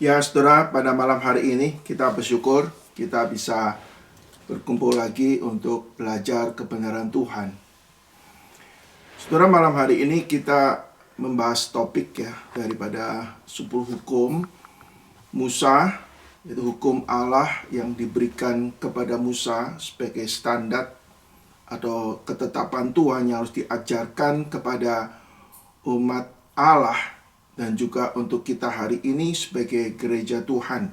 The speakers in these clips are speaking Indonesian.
Ya, saudara, pada malam hari ini kita bersyukur kita bisa berkumpul lagi untuk belajar kebenaran Tuhan. Saudara, malam hari ini kita membahas topik daripada 10 hukum Musa, yaitu hukum Allah yang diberikan kepada Musa sebagai standar atau ketetapan Tuhan yang harus diajarkan kepada umat Allah dan juga untuk kita hari ini sebagai gereja Tuhan.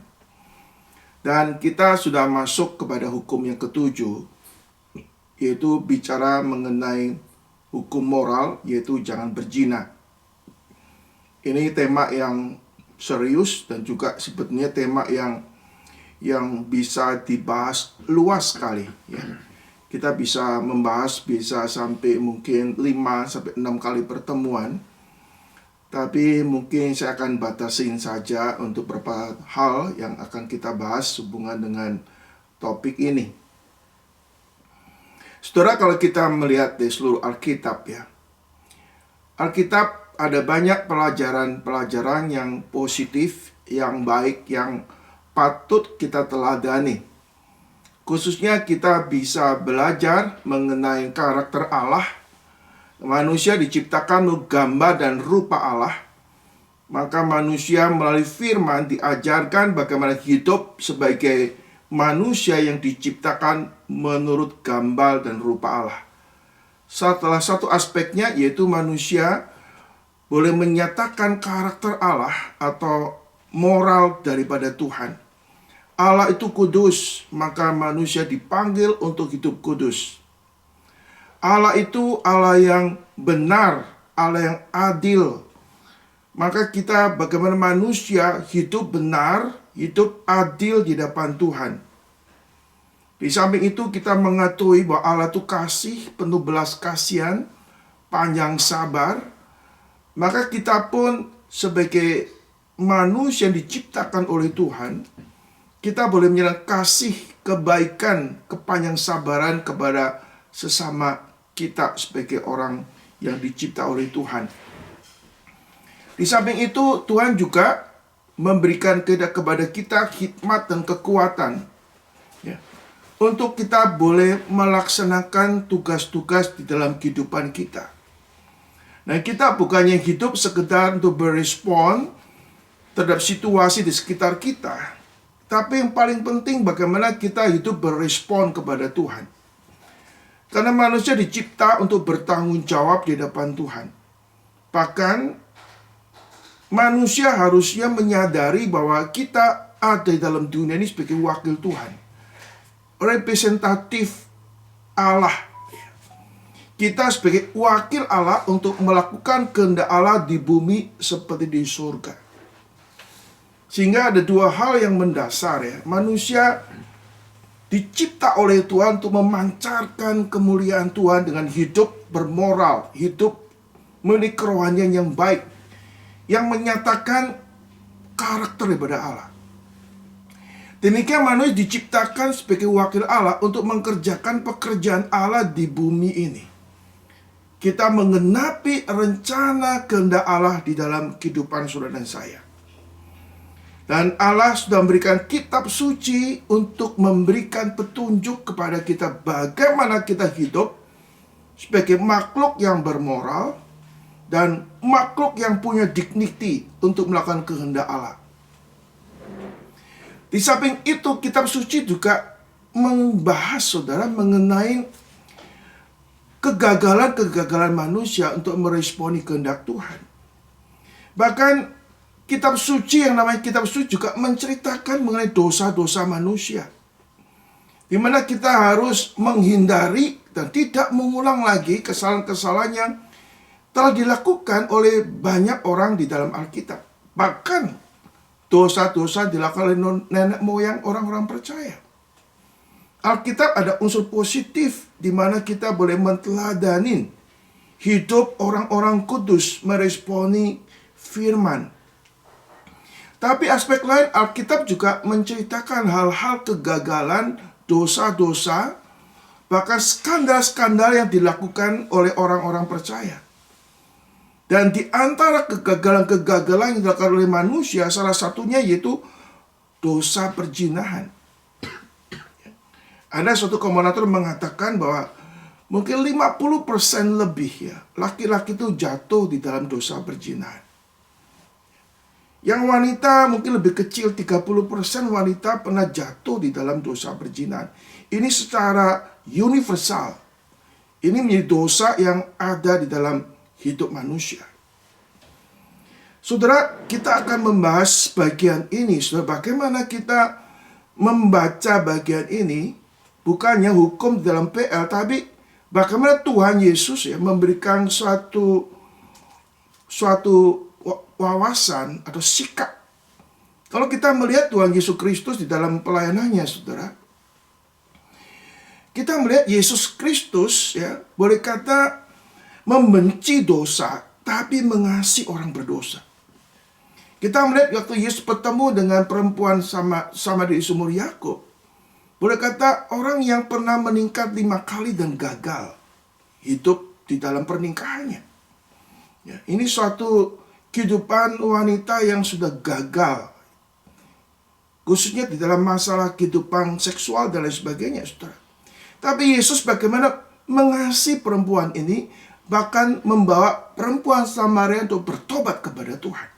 Dan kita sudah masuk kepada hukum yang ketujuh, yaitu bicara mengenai hukum moral, yaitu jangan berzina. Ini tema yang serius dan juga sebetulnya tema yang bisa dibahas luas sekali ya. Kita bisa membahas sampai mungkin 5-6 kali pertemuan. Tapi mungkin saya akan batasin saja untuk beberapa hal yang akan kita bahas hubungan dengan topik ini. Saudara, kalau kita melihat di seluruh Alkitab Alkitab ada banyak pelajaran-pelajaran yang positif, yang baik, yang patut kita teladani. Khususnya kita bisa belajar mengenai karakter Allah. Manusia diciptakan gambar dan rupa Allah. Maka manusia melalui firman diajarkan bagaimana hidup sebagai manusia yang diciptakan menurut gambar dan rupa Allah. Salah satu aspeknya yaitu manusia boleh menyatakan karakter Allah atau moral daripada Tuhan. Allah itu kudus, maka manusia dipanggil untuk hidup kudus. Allah itu Allah yang benar, Allah yang adil. Maka kita bagaimana manusia hidup benar, hidup adil di depan Tuhan. Di samping itu kita mengetahui bahwa Allah itu kasih, penuh belas kasihan, panjang sabar. Maka kita pun sebagai manusia yang diciptakan oleh Tuhan, kita boleh menyerahkan kasih, kebaikan, kepanjang sabaran kepada sesama kita sebagai orang yang dicipta oleh Tuhan. Di samping itu, Tuhan juga memberikan kepada kita hikmat dan kekuatan untuk kita boleh melaksanakan tugas-tugas di dalam kehidupan kita. Nah, kita bukannya hidup sekedar untuk berespon terhadap situasi di sekitar kita, tapi yang paling penting bagaimana kita hidup berespon kepada Tuhan. Karena manusia dicipta untuk bertanggung jawab di depan Tuhan. Bahkan manusia harusnya menyadari bahwa kita ada di dalam dunia ini sebagai wakil Tuhan, representatif Allah. Kita sebagai wakil Allah untuk melakukan kehendak Allah di bumi seperti di surga. Sehingga ada dua hal yang mendasar manusia dicipta oleh Tuhan untuk memancarkan kemuliaan Tuhan dengan hidup bermoral, hidup memiliki kerohanian yang baik, yang menyatakan karakter daripada Allah. Demikian manusia diciptakan sebagai wakil Allah untuk mengerjakan pekerjaan Allah di bumi ini. Kita menggenapi rencana kehendak Allah di dalam kehidupan saudara dan saya. Dan Allah sudah memberikan kitab suci untuk memberikan petunjuk kepada kita bagaimana kita hidup sebagai makhluk yang bermoral dan makhluk yang punya dignity untuk melakukan kehendak Allah. Di samping itu, kitab suci juga membahas saudara mengenai kegagalan-kegagalan manusia untuk meresponi kehendak Tuhan. Bahkan kitab suci yang namanya kitab suci juga menceritakan mengenai dosa-dosa manusia, di mana kita harus menghindari dan tidak mengulang lagi kesalahan-kesalahan yang telah dilakukan oleh banyak orang di dalam Alkitab. Bahkan dosa-dosa dilakukan oleh nenek moyang orang-orang percaya. Alkitab ada unsur positif di mana kita boleh menteladanin hidup orang-orang kudus meresponi firman. Tapi aspek lain, Alkitab juga menceritakan hal-hal kegagalan, dosa-dosa, bahkan skandal-skandal yang dilakukan oleh orang-orang percaya. Dan di antara kegagalan-kegagalan yang dilakukan oleh manusia, salah satunya yaitu dosa perzinahan. Ada suatu komentator mengatakan bahwa mungkin 50% lebih ya, laki-laki itu jatuh di dalam dosa perzinahan. Yang wanita mungkin lebih kecil, 30% wanita pernah jatuh di dalam dosa perzinahan. Ini secara universal. Ini menjadi dosa yang ada di dalam hidup manusia. Saudara, kita akan membahas bagian ini. Saudara, bagaimana kita membaca bagian ini, bukannya hukum dalam PL, tapi bagaimana Tuhan Yesus ya memberikan suatu wawasan atau sikap. Kalau kita melihat Tuhan Yesus Kristus di dalam pelayanannya, saudara, kita melihat Yesus Kristus ya boleh kata membenci dosa, tapi mengasihi orang berdosa. Kita melihat waktu Yesus bertemu dengan perempuan sama di sumur Yakub, boleh kata orang yang pernah meningkat 5 kali dan gagal hidup di dalam pernikahannya. Ya, ini suatu kehidupan wanita yang sudah gagal, khususnya di dalam masalah kehidupan seksual dan lain sebagainya, saudara. Tapi Yesus bagaimana mengasihi perempuan ini, bahkan membawa perempuan Samaria untuk bertobat kepada Tuhan.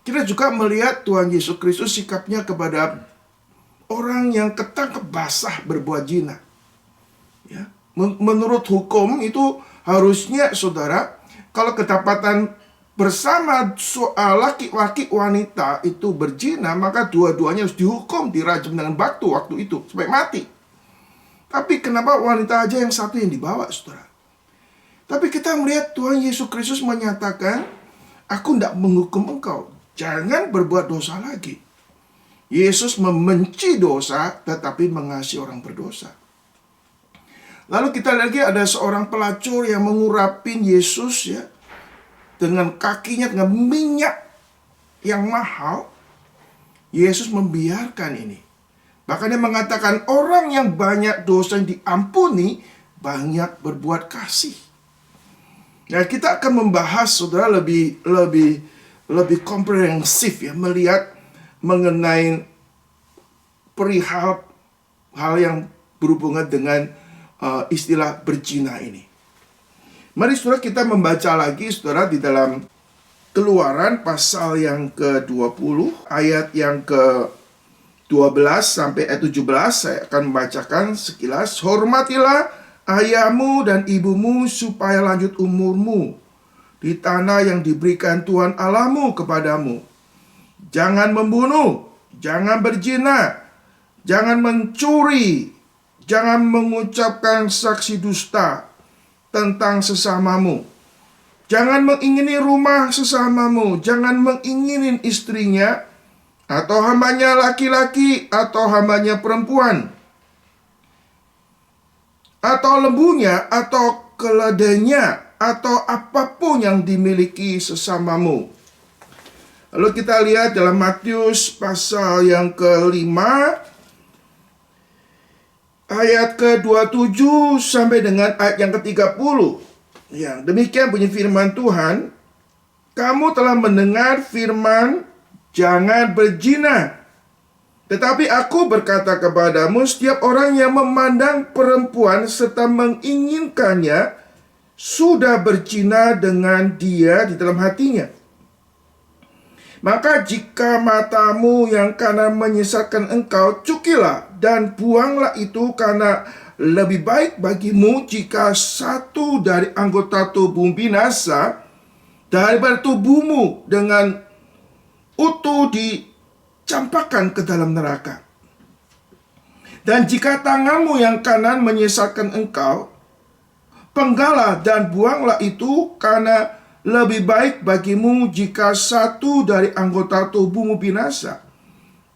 Kita juga melihat Tuhan Yesus Kristus sikapnya kepada orang yang ketangkep basah berbuat zina. Ya. Menurut hukum itu harusnya, saudara, kalau kedapatan bersama laki-laki wanita itu berzina, maka dua-duanya harus dihukum, dirajam dengan batu waktu itu sampai mati. Tapi kenapa wanita aja yang satu yang dibawa, saudara? Tapi kita melihat Tuhan Yesus Kristus menyatakan, aku tidak menghukum engkau, jangan berbuat dosa lagi. Yesus membenci dosa, tetapi mengasihi orang berdosa. Lalu kita lagi ada seorang pelacur yang mengurapin Yesus ya, dengan kakinya dengan minyak yang mahal. Yesus membiarkan ini. Bahkan dia mengatakan orang yang banyak dosa yang diampuni, banyak berbuat kasih. Nah, kita akan membahas, saudara, lebih komprehensif ya, melihat mengenai perihal hal yang berhubungan dengan istilah berzina ini. Mari saudara kita membaca lagi, saudara, di dalam Keluaran pasal yang ke-20 ayat yang ke-12 sampai ayat 17. Saya akan membacakan sekilas. Hormatilah ayahmu dan ibumu supaya lanjut umurmu di tanah yang diberikan Tuhan Allahmu kepadamu. Jangan membunuh, jangan berzina, jangan mencuri, jangan mengucapkan saksi dusta tentang sesamamu. Jangan mengingini rumah sesamamu, jangan mengingini istrinya, atau hambanya laki-laki, atau hambanya perempuan, atau lembunya, atau keledainya, atau apapun yang dimiliki sesamamu. Lalu kita lihat dalam Matius pasal yang ke-5, ayat ke-27 sampai dengan ayat yang ke-30. Ya, demikian bunyi firman Tuhan. Kamu telah mendengar firman, jangan berzina. Tetapi aku berkata kepadamu, setiap orang yang memandang perempuan serta menginginkannya, sudah berzina dengan dia di dalam hatinya. Maka jika matamu yang kanan menyesatkan engkau, cukilah dan buanglah itu, karena lebih baik bagimu jika satu dari anggota tubuhmu binasa daripada tubuhmu dengan utuh dicampakkan ke dalam neraka. Dan jika tanganmu yang kanan menyesatkan engkau, penggalah dan buanglah itu, karena lebih baik bagimu jika satu dari anggota tubuhmu binasa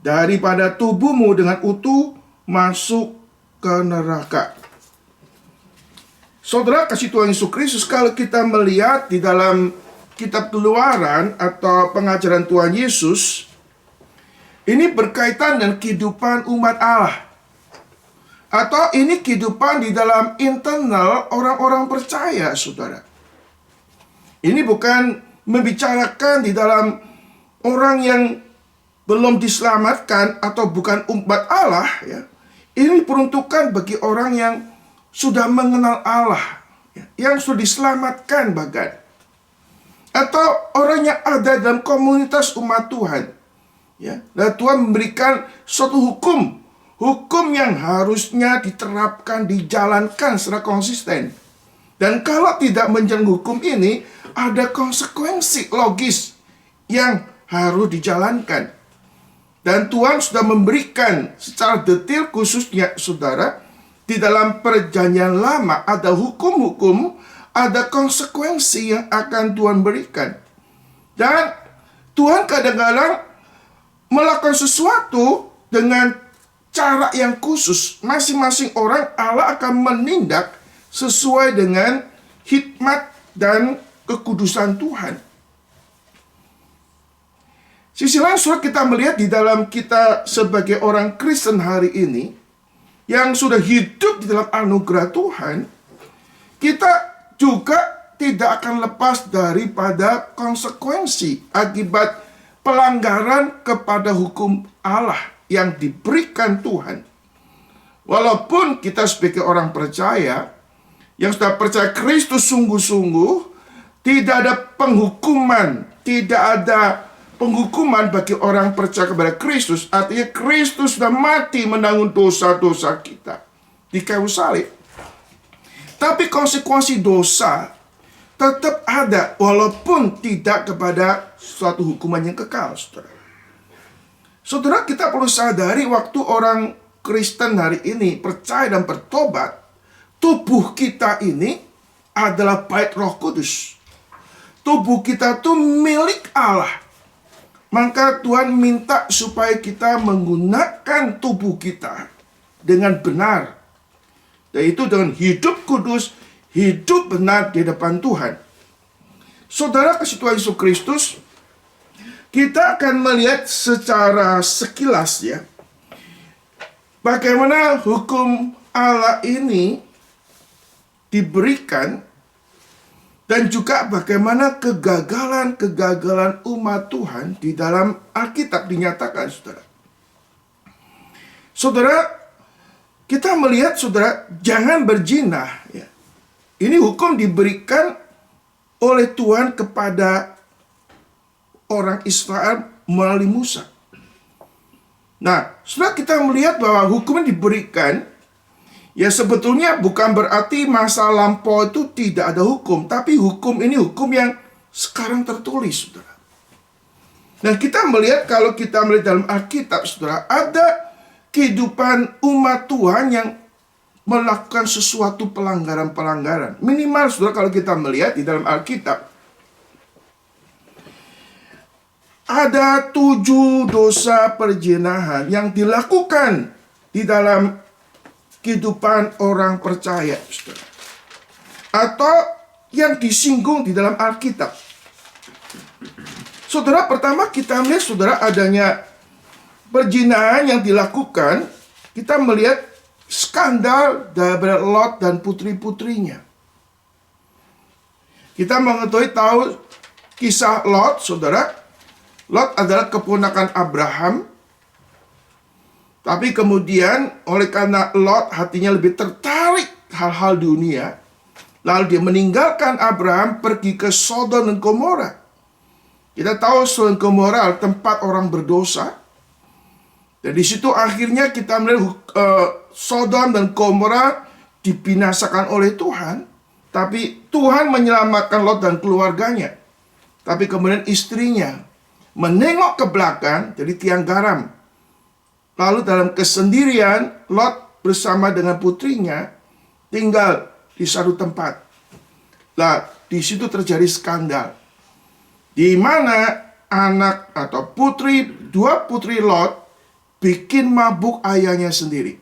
daripada tubuhmu dengan utuh masuk ke neraka. Saudara kasih Tuhan Yesus Kristus, kalau kita melihat di dalam kitab Keluaran atau pengajaran Tuhan Yesus, ini berkaitan dengan kehidupan umat Allah, atau ini kehidupan di dalam internal orang-orang percaya, saudara. Ini bukan membicarakan di dalam orang yang belum diselamatkan atau bukan umat Allah, ya. Ini peruntukan bagi orang yang sudah mengenal Allah, ya, yang sudah diselamatkan bahkan, atau orang yang ada dalam komunitas umat Tuhan, ya. Dan Tuhan memberikan suatu hukum yang harusnya diterapkan, dijalankan secara konsisten. Dan kalau tidak menjalankan hukum ini, ada konsekuensi logis yang harus dijalankan. Dan Tuhan sudah memberikan secara detail, khususnya saudara, di dalam perjanjian lama ada hukum-hukum, ada konsekuensi yang akan Tuhan berikan. Dan Tuhan kadang-kadang melakukan sesuatu dengan cara yang khusus. Masing-masing orang Allah akan menindak sesuai dengan hikmat dan kekudusan Tuhan. Sisi lain, saudara, kita melihat di dalam kita sebagai orang Kristen hari ini yang sudah hidup di dalam anugerah Tuhan, kita juga tidak akan lepas daripada konsekuensi akibat pelanggaran kepada hukum Allah yang diberikan Tuhan. Walaupun kita sebagai orang percaya yang sudah percaya Kristus sungguh-sungguh, tidak ada penghukuman, tidak ada penghukuman bagi orang percaya kepada Kristus. Artinya Kristus sudah mati menanggung dosa-dosa kita di kayu salib. Tapi konsekuensi dosa tetap ada, walaupun tidak kepada suatu hukuman yang kekal, saudara. Saudara, kita perlu sadari waktu orang Kristen hari ini percaya dan bertobat, tubuh kita ini adalah bait Roh Kudus. Tubuh kita itu milik Allah. Maka Tuhan minta supaya kita menggunakan tubuh kita dengan benar. Yaitu dengan hidup kudus, hidup benar di depan Tuhan. Saudara, kasih Tuhan Yesus Kristus, kita akan melihat secara sekilas, ya, bagaimana hukum Allah ini diberikan, dan juga bagaimana kegagalan umat Tuhan di dalam Alkitab dinyatakan, saudara. Saudara, kita melihat, saudara, jangan berzina, ya. Ini hukum diberikan oleh Tuhan kepada orang Israel melalui Musa. Nah, saudara, kita melihat bahwa hukum yang diberikan, ya, sebetulnya bukan berarti masa lampau itu tidak ada hukum, tapi hukum ini hukum yang sekarang tertulis, saudara. Nah, kita melihat, kalau kita melihat dalam Alkitab, saudara, ada kehidupan umat Tuhan yang melakukan sesuatu pelanggaran-pelanggaran. Minimal, saudara, kalau kita melihat di dalam Alkitab, ada 7 dosa perzinahan yang dilakukan di dalam kehidupan orang percaya, saudara, atau yang disinggung di dalam Alkitab. Saudara, pertama kita melihat, saudara, adanya perzinahan yang dilakukan. Kita melihat skandal dari Lot dan putri-putrinya. Kita mengetahui tahu kisah Lot, saudara. Lot adalah keponakan Abraham. Tapi kemudian oleh karena Lot hatinya lebih tertarik hal-hal dunia, lalu dia meninggalkan Abraham, pergi ke Sodom dan Gomora. Kita tahu Sodom dan Gomora adalah tempat orang berdosa. Dan di situ akhirnya kita melihat Sodom dan Gomora dibinasakan oleh Tuhan. Tapi Tuhan menyelamatkan Lot dan keluarganya. Tapi kemudian istrinya menengok ke belakang jadi tiang garam. Lalu dalam kesendirian, Lot bersama dengan putrinya tinggal di satu tempat. Nah, di situ terjadi skandal, di mana anak atau dua putri Lot bikin mabuk ayahnya sendiri.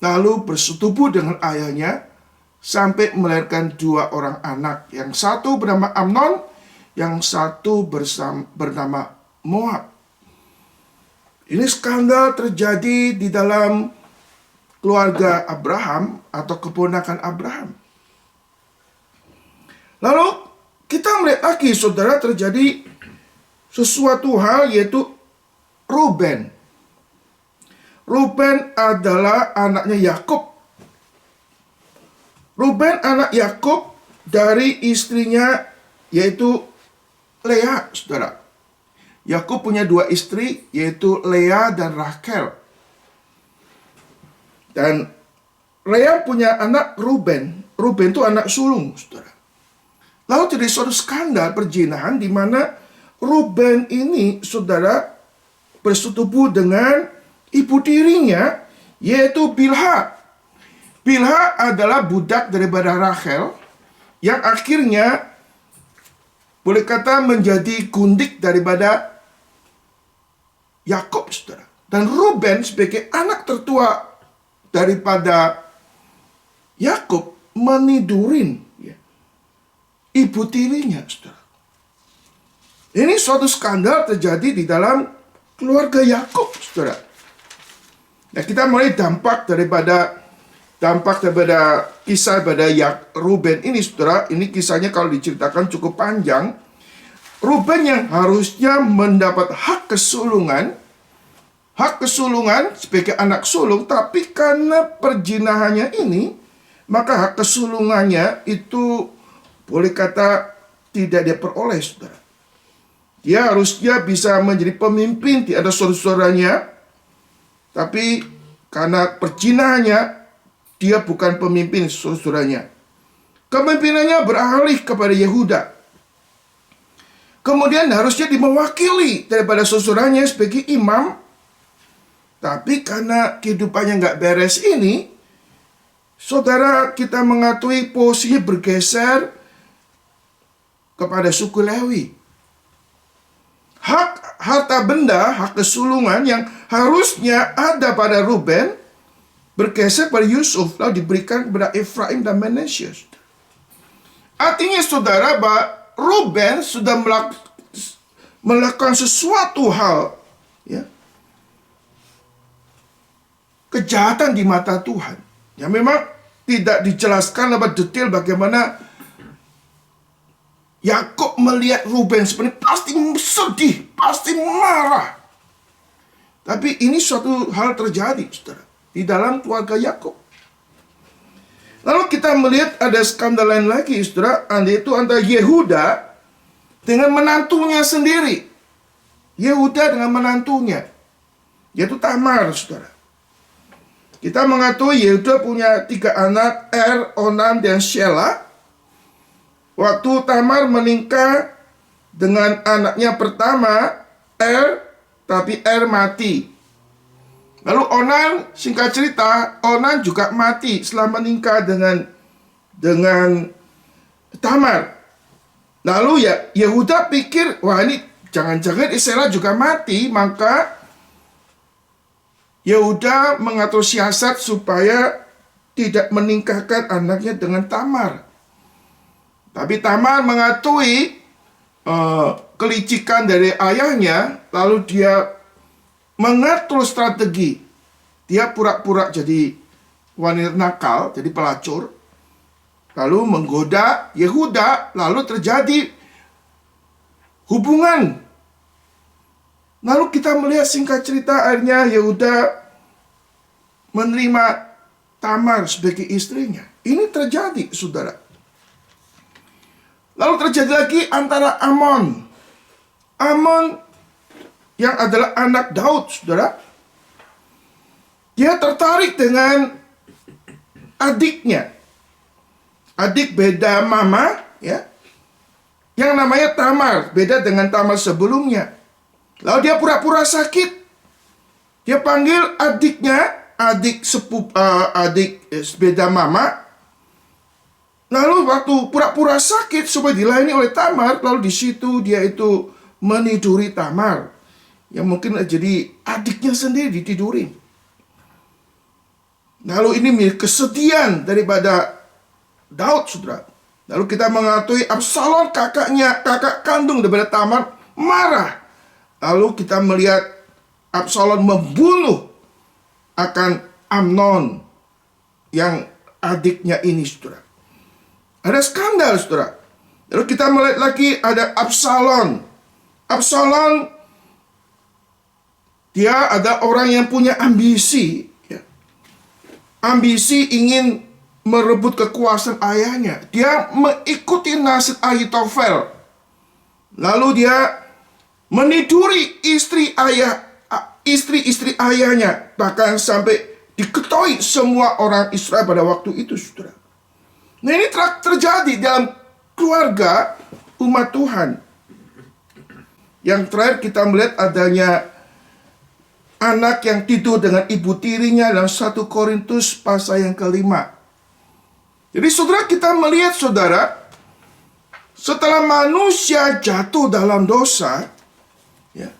Lalu bersetubuh dengan ayahnya sampai melahirkan 2 orang anak. Yang satu bernama Amnon, yang satu bernama Moab. Ini skandal terjadi di dalam keluarga Abraham atau keponakan Abraham. Lalu kita melihat lagi, saudara, terjadi sesuatu hal, yaitu Ruben. Ruben adalah anaknya Yakub. Ruben anak Yakub dari istrinya, yaitu Lea, saudara. Yakub punya dua istri, yaitu Lea dan Rachel. Dan Lea punya anak Ruben. Ruben itu anak sulung, saudara. Lalu terjadi suatu skandal perzinahan di mana Ruben ini, saudara, bersetubuh dengan ibu tirinya, yaitu Bilha. Bilha adalah budak daripada Rachel yang akhirnya boleh kata menjadi gundik daripada Yakub, saudara. Dan Ruben sebagai anak tertua daripada Yakub menidurin ibu tirinya, saudara. Ini suatu skandal terjadi di dalam keluarga Yakub, saudara. Nah, kita mulai dampak daripada kisah pada Ruben ini, saudara. Ini kisahnya kalau diceritakan cukup panjang. Ruben yang harusnya mendapat hak kesulungan sebagai anak sulung, tapi karena perzinahannya ini, maka hak kesulungannya itu boleh kata tidak dia peroleh, saudara. Dia harusnya bisa menjadi pemimpin di atas saudara-saudaranya, tapi karena perzinahannya, dia bukan pemimpin saudara-saudaranya. Kepemimpinannya beralih kepada Yehuda. Kemudian harusnya mewakili daripada saudaranya sebagai imam. Tapi karena kehidupannya nggak beres ini, saudara, kita mengakui posisinya bergeser kepada suku Lewi. Hak harta benda, hak kesulungan yang harusnya ada pada Ruben bergeser pada Yusuf, lalu diberikan kepada Efraim dan Manasye. Artinya, saudara, bahwa Ruben sudah melakukan sesuatu hal, ya, kejahatan di mata Tuhan. Ya, memang tidak dijelaskan lebih detail bagaimana Yakub melihat Ruben sebenarnya pasti sedih, pasti marah. Tapi ini suatu hal terjadi, saudara, di dalam keluarga Yakub. Lalu kita melihat ada skandal lain lagi, saudara, yaitu antara Yehuda dengan menantunya sendiri. Yehuda dengan menantunya, yaitu Tamar, saudara. Kita mengetahui Yehuda punya 3 anak, Onan, dan Shelah. Waktu Tamar menikah dengan anaknya pertama, tapi mati. Lalu Onan, singkat cerita, Onan juga mati setelah menikah dengan Tamar. Lalu ya Yehuda pikir, wah ini jangan-jangan Shelah juga mati, maka Yehuda mengatur siasat supaya tidak menikahkan anaknya dengan Tamar. Tapi Tamar mengakui kelicikan dari ayahnya, lalu dia mengatur strategi. Dia pura-pura jadi wanita nakal, jadi pelacur, lalu menggoda Yehuda, lalu terjadi hubungan. Lalu kita melihat singkat cerita akhirnya Yehuda menerima Tamar sebagai istrinya. Ini terjadi, saudara. Lalu terjadi lagi antara Amnon. Amnon yang adalah anak Daud, saudara. Dia tertarik dengan adiknya. Adik beda mama, ya. Yang namanya Tamar, beda dengan Tamar sebelumnya. Lalu dia pura-pura sakit. Dia panggil adiknya, adik beda mama. Lalu waktu pura-pura sakit supaya dilayani oleh Tamar, lalu di situ dia itu meniduri Tamar. Yang mungkin jadi adiknya sendiri ditidurin. Lalu ini kesedihan daripada Daud, saudara. Lalu kita mengetahui Absalom, kakak kandung daripada Tamar, marah. Lalu kita melihat Absalom membunuh akan Amnon yang adiknya ini, saudara. Ada skandal, saudara. Lalu kita melihat lagi ada Absalom. Absalom, dia ada orang yang punya ambisi. Ya. Ambisi ingin merebut kekuasaan ayahnya. Dia mengikuti nasihat Ahitofel. Lalu dia meniduri istri-istri ayahnya. Bahkan sampai diketahui semua orang Israel pada waktu itu, saudara. Nah, ini terjadi dalam keluarga umat Tuhan. Yang terakhir kita melihat adanya anak yang tidur dengan ibu tirinya dalam 1 Korintus pasal yang ke-5. Jadi saudara, kita melihat saudara, setelah manusia jatuh dalam dosa, ya,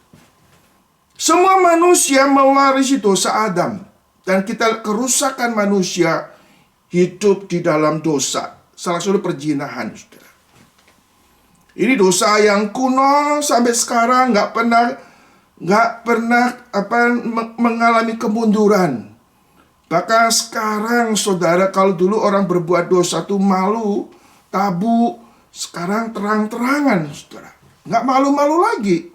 semua manusia mewarisi dosa Adam. Dan kita kerusakan manusia hidup di dalam dosa. Salah satu perzinahan, saudara. Ini dosa yang kuno sampai sekarang nggak pernah mengalami kemunduran. Bahkan sekarang, saudara, kalau dulu orang berbuat dosa itu malu, tabu, sekarang terang-terangan, saudara. Nggak malu-malu lagi.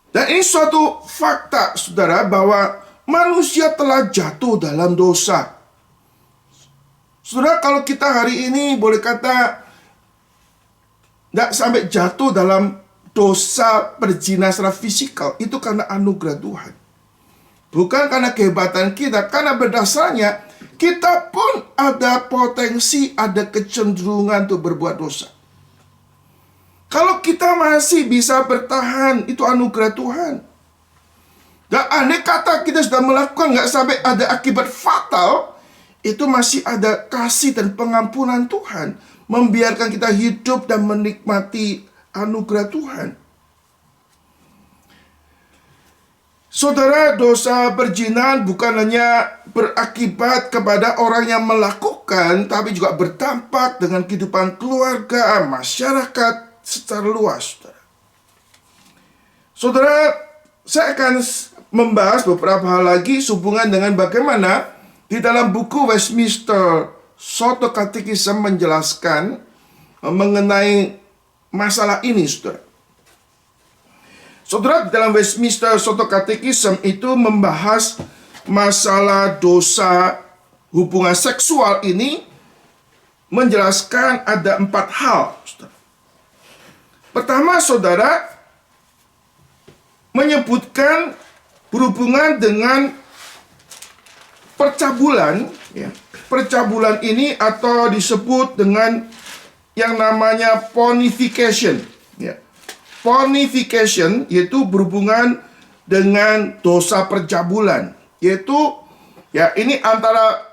Dan ini suatu fakta, saudara, bahwa manusia telah jatuh dalam dosa. Saudara, kalau kita hari ini boleh kata nggak sampai jatuh dalam dosa berzina secara fisikal, itu karena anugerah Tuhan. Bukan karena kehebatan kita, karena berdasarnya kita pun ada potensi, ada kecenderungan untuk berbuat dosa. Kalau kita masih bisa bertahan, itu anugerah Tuhan. Dan andai kata kita sudah melakukan nggak sampai ada akibat fatal, itu masih ada kasih dan pengampunan Tuhan, membiarkan kita hidup dan menikmati anugerah Tuhan. Saudara, dosa perzinahan bukan hanya berakibat kepada orang yang melakukan, tapi juga berdampak dengan kehidupan keluarga, masyarakat secara luas. Saudara, saya akan membahas beberapa hal lagi sehubungan dengan bagaimana di dalam buku Westminster Shorter Catechism menjelaskan mengenai masalah ini, saudara. Saudara, dalam Westminster Shorter Catechism itu membahas masalah dosa hubungan seksual ini, menjelaskan ada 4 hal, saudara. Pertama, saudara, menyebutkan berhubungan dengan percabulan, ya. Percabulan ini atau disebut dengan yang namanya pornification, ya. Pornification yaitu berhubungan dengan dosa percabulan, yaitu ya ini antara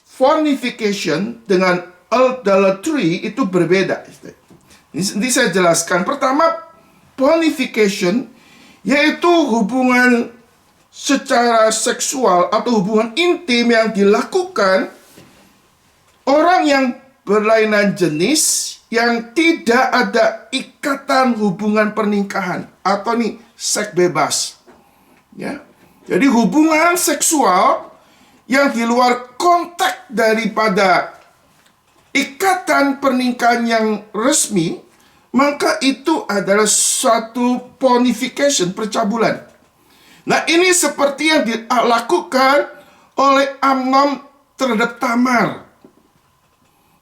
fornication dengan adultery itu berbeda. Ini saya jelaskan. Pertama, pornification yaitu hubungan secara seksual atau hubungan intim yang dilakukan orang yang berlainan jenis yang tidak ada ikatan hubungan pernikahan atau nih seks bebas, ya. Jadi hubungan seksual yang di luar konteks daripada ikatan pernikahan yang resmi, maka itu adalah suatu pornification, percabulan. Nah, ini seperti yang dilakukan oleh Amnon terhadap Tamar.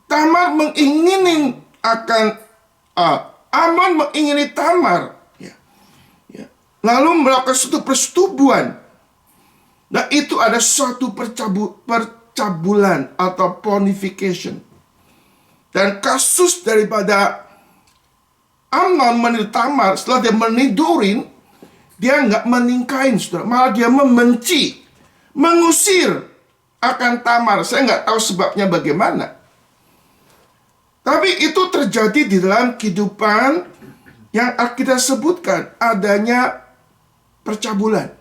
Tamar mengingini Amnon mengingini Tamar, ya. Lalu melakukan suatu persetubuhan. Nah, itu ada suatu percabulan atau pornification. Dan kasus daripada Amnon meniru Tamar, setelah dia menidurin, dia nggak meningkahin, saudara. Malah dia membenci, mengusir akan Tamar. Saya nggak tahu sebabnya bagaimana. Tapi itu terjadi di dalam kehidupan yang kita sebutkan adanya percabulan.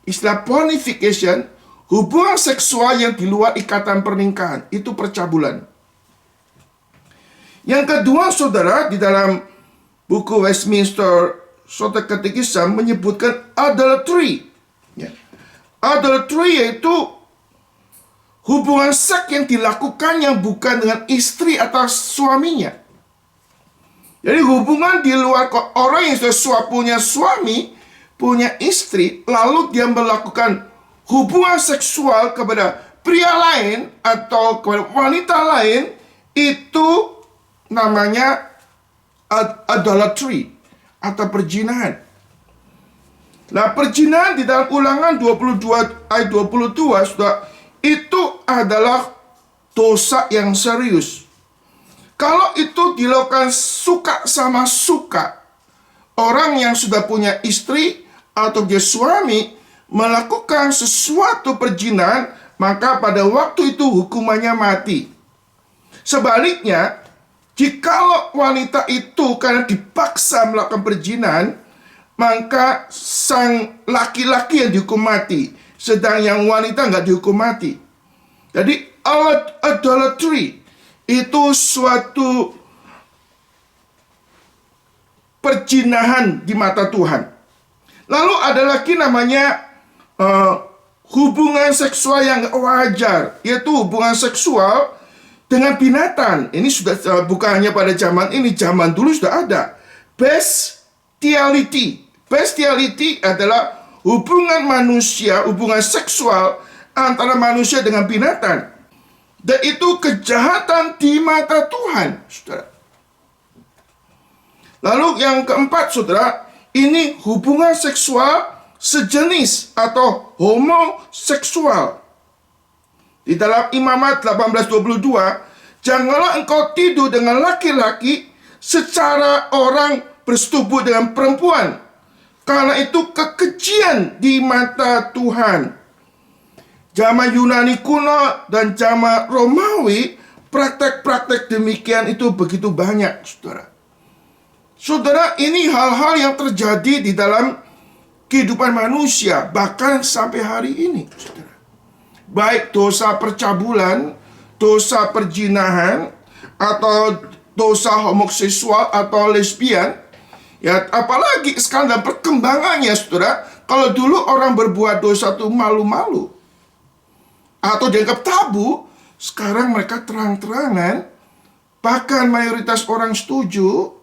Istilah pornification, hubungan seksual yang di luar ikatan pernikahan, itu percabulan. Yang kedua, saudara, di dalam buku Westminster Shorter Catechism menyebutkan adultery. Ya. Adultery yaitu hubungan seks yang dilakukan yang bukan dengan istri atau suaminya. Jadi hubungan di luar orang yang sudah punya suami, punya istri, lalu dia melakukan hubungan seksual kepada pria lain atau kepada wanita lain, itu namanya adultery atau perzinahan. Nah, perzinahan di dalam Ulangan 22 ayat 22 sudah, itu adalah dosa yang serius. Kalau itu dilakukan suka sama suka, orang yang sudah punya istri atau dia suami melakukan sesuatu perzinahan, maka pada waktu itu hukumannya mati. Sebaliknya, jikalau wanita itu karena dipaksa melakukan perzinahan, maka sang laki-laki yang dihukum mati, sedang yang wanita nggak dihukum mati. Jadi adultery itu suatu perzinahan di mata Tuhan. Lalu ada lagi namanya hubungan seksual yang wajar, yaitu hubungan seksual dengan binatang. Ini sudah bukan hanya pada zaman ini, zaman dulu sudah ada. Bestiality. Bestiality adalah hubungan manusia, hubungan seksual antara manusia dengan binatang. Dan itu kejahatan di mata Tuhan, saudara. Lalu yang keempat, saudara, ini hubungan seksual sejenis atau homoseksual. Di dalam Imamat 18:22, janganlah engkau tidur dengan laki-laki secara orang bersetubuh dengan perempuan, karena itu kekejian di mata Tuhan. Zaman Yunani kuno dan zaman Romawi, praktek-praktek demikian itu begitu banyak, saudara. Saudara, ini hal-hal yang terjadi di dalam kehidupan manusia, bahkan sampai hari ini, saudara. Baik dosa percabulan, dosa perzinahan, atau dosa homoseksual atau lesbian, ya apalagi sekarang dalam perkembangannya, saudara. Kalau dulu orang berbuat dosa itu malu-malu atau dianggap tabu, sekarang mereka terang-terangan, bahkan mayoritas orang setuju,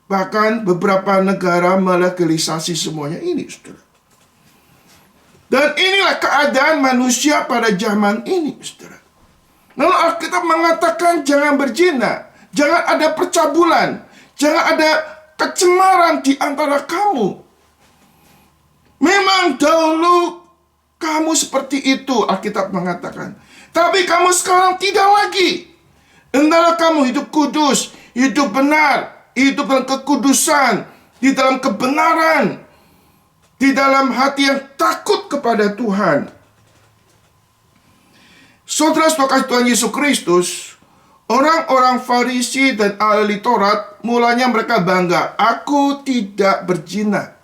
bahkan beberapa negara melegalisasi semuanya ini, saudara. Dan inilah keadaan manusia pada zaman ini, saudara. Lalu Alkitab mengatakan jangan berzina, jangan ada percabulan, jangan ada kecemaran di antara kamu. Memang dahulu kamu seperti itu, Alkitab mengatakan. Tapi kamu sekarang tidak lagi. Hendaklah kamu hidup kudus, hidup benar, hidup dalam kekudusan, di dalam kebenaran, di dalam hati yang takut kepada Tuhan. Saudara-saudara Tuhan Yesus Kristus, orang-orang Farisi dan ahli Taurat, mulanya mereka bangga, aku tidak berzina.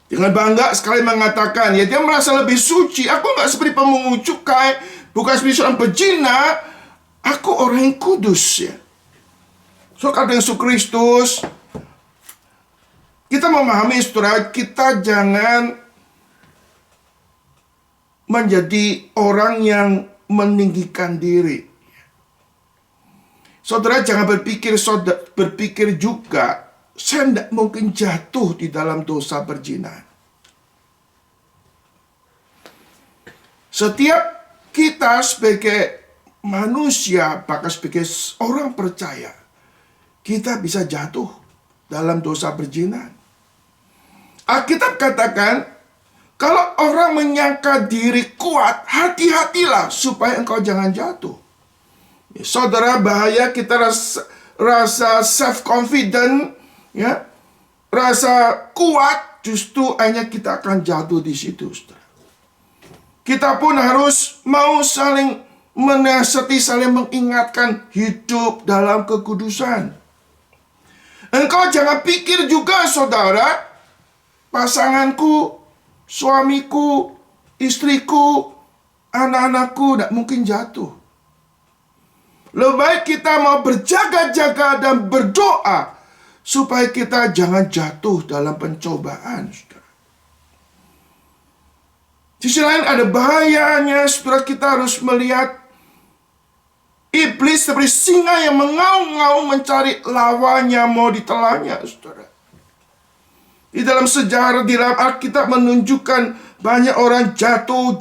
Dengan bangga sekali mengatakan, ya dia merasa lebih suci. Aku nggak seperti pemungut cukai, bukan seperti seorang pezina. Aku orang yang kudus, ya. So, kata Yesus Kristus, kita memahami, saudara, kita jangan menjadi orang yang meninggikan diri. Saudara, jangan berpikir juga, saya tidak mungkin jatuh di dalam dosa perzinahan. Setiap kita sebagai manusia, bahkan sebagai orang percaya, kita bisa jatuh dalam dosa perzinahan. Alkitab katakan, kalau orang menyangka diri kuat, hati-hatilah supaya engkau jangan jatuh. Ya, saudara, bahaya kita rasa self-confident, ya, rasa kuat, justru hanya kita akan jatuh di situ, saudara. Kita pun harus mau saling menasihati, saling mengingatkan, hidup dalam kekudusan. Engkau jangan pikir juga, saudara, pasanganku, suamiku, istriku, anak-anakku tidak mungkin jatuh. Lebih baik kita mau berjaga-jaga dan berdoa supaya kita jangan jatuh dalam pencobaan, saudara. Sisi lain ada bahayanya, saudara. Kita harus melihat iblis seperti singa yang mengaum-ngaum mencari lawannya mau ditelannya, saudara. Di dalam sejarah, di dalam Alkitab menunjukkan banyak orang jatuh.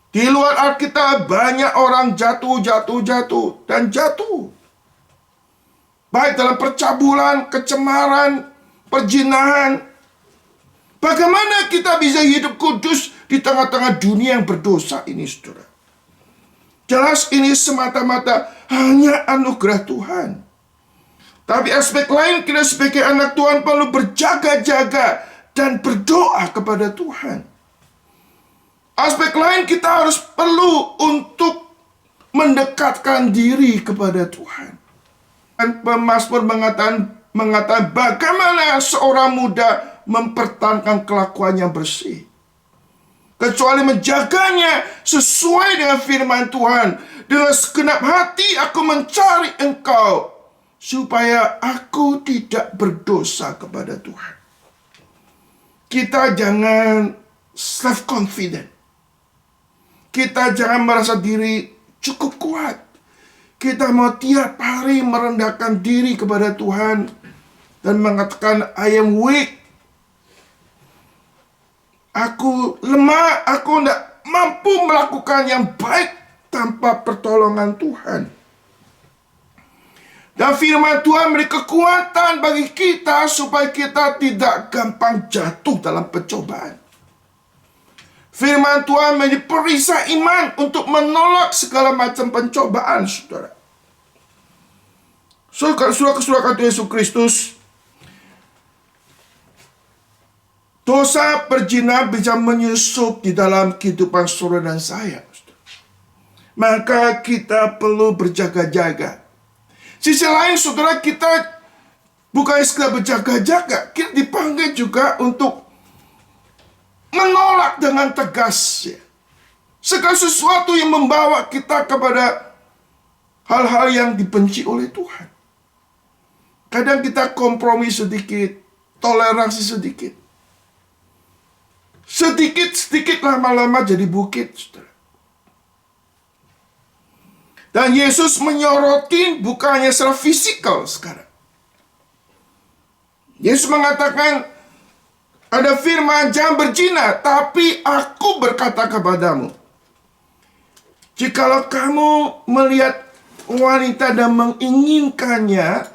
Di luar Alkitab banyak orang jatuh. Baik dalam percabulan, kecemaran, perjinahan. Bagaimana kita bisa hidup kudus di tengah-tengah dunia yang berdosa ini, saudara? Jelas ini semata-mata hanya anugerah Tuhan. Tapi aspek lain, kita sebagai anak Tuhan perlu berjaga-jaga dan berdoa kepada Tuhan. Aspek lain, kita harus perlu untuk mendekatkan diri kepada Tuhan. Dan pemazmur mengatakan bagaimana seorang muda mempertahankan kelakuan yang bersih, kecuali menjaganya sesuai dengan firman Tuhan. Dengan segenap hati aku mencari Engkau, supaya aku tidak berdosa kepada Tuhan. Kita jangan self-confident. Kita jangan merasa diri cukup kuat. Kita mau tiap hari merendahkan diri kepada Tuhan dan mengatakan, I am weak. Aku lemah, aku tidak mampu melakukan yang baik tanpa pertolongan Tuhan. Dan firman Tuhan memberi kekuatan bagi kita supaya kita tidak gampang jatuh dalam pencobaan. Firman Tuhan menjadi perisai iman untuk menolak segala macam pencobaan, saudara. Saudara-saudara Tuhan Yesus Kristus, dosa perzinahan bisa menyusup di dalam kehidupan saudara dan saya. Maka kita perlu berjaga-jaga. Sisi lain, saudara, kita bukan sekedar berjaga-jaga, kita dipanggil juga untuk menolak dengan tegas segala sesuatu yang membawa kita kepada hal-hal yang dibenci oleh Tuhan. Kadang kita kompromi sedikit, toleransi sedikit. Sedikit-sedikit lama-lama jadi bukit, saudara. Dan Yesus menyoroti bukannya secara fisikal sekarang. Yesus mengatakan, ada firman, jangan berzina, tapi aku berkata kepadamu, jikalau kamu melihat wanita dan menginginkannya,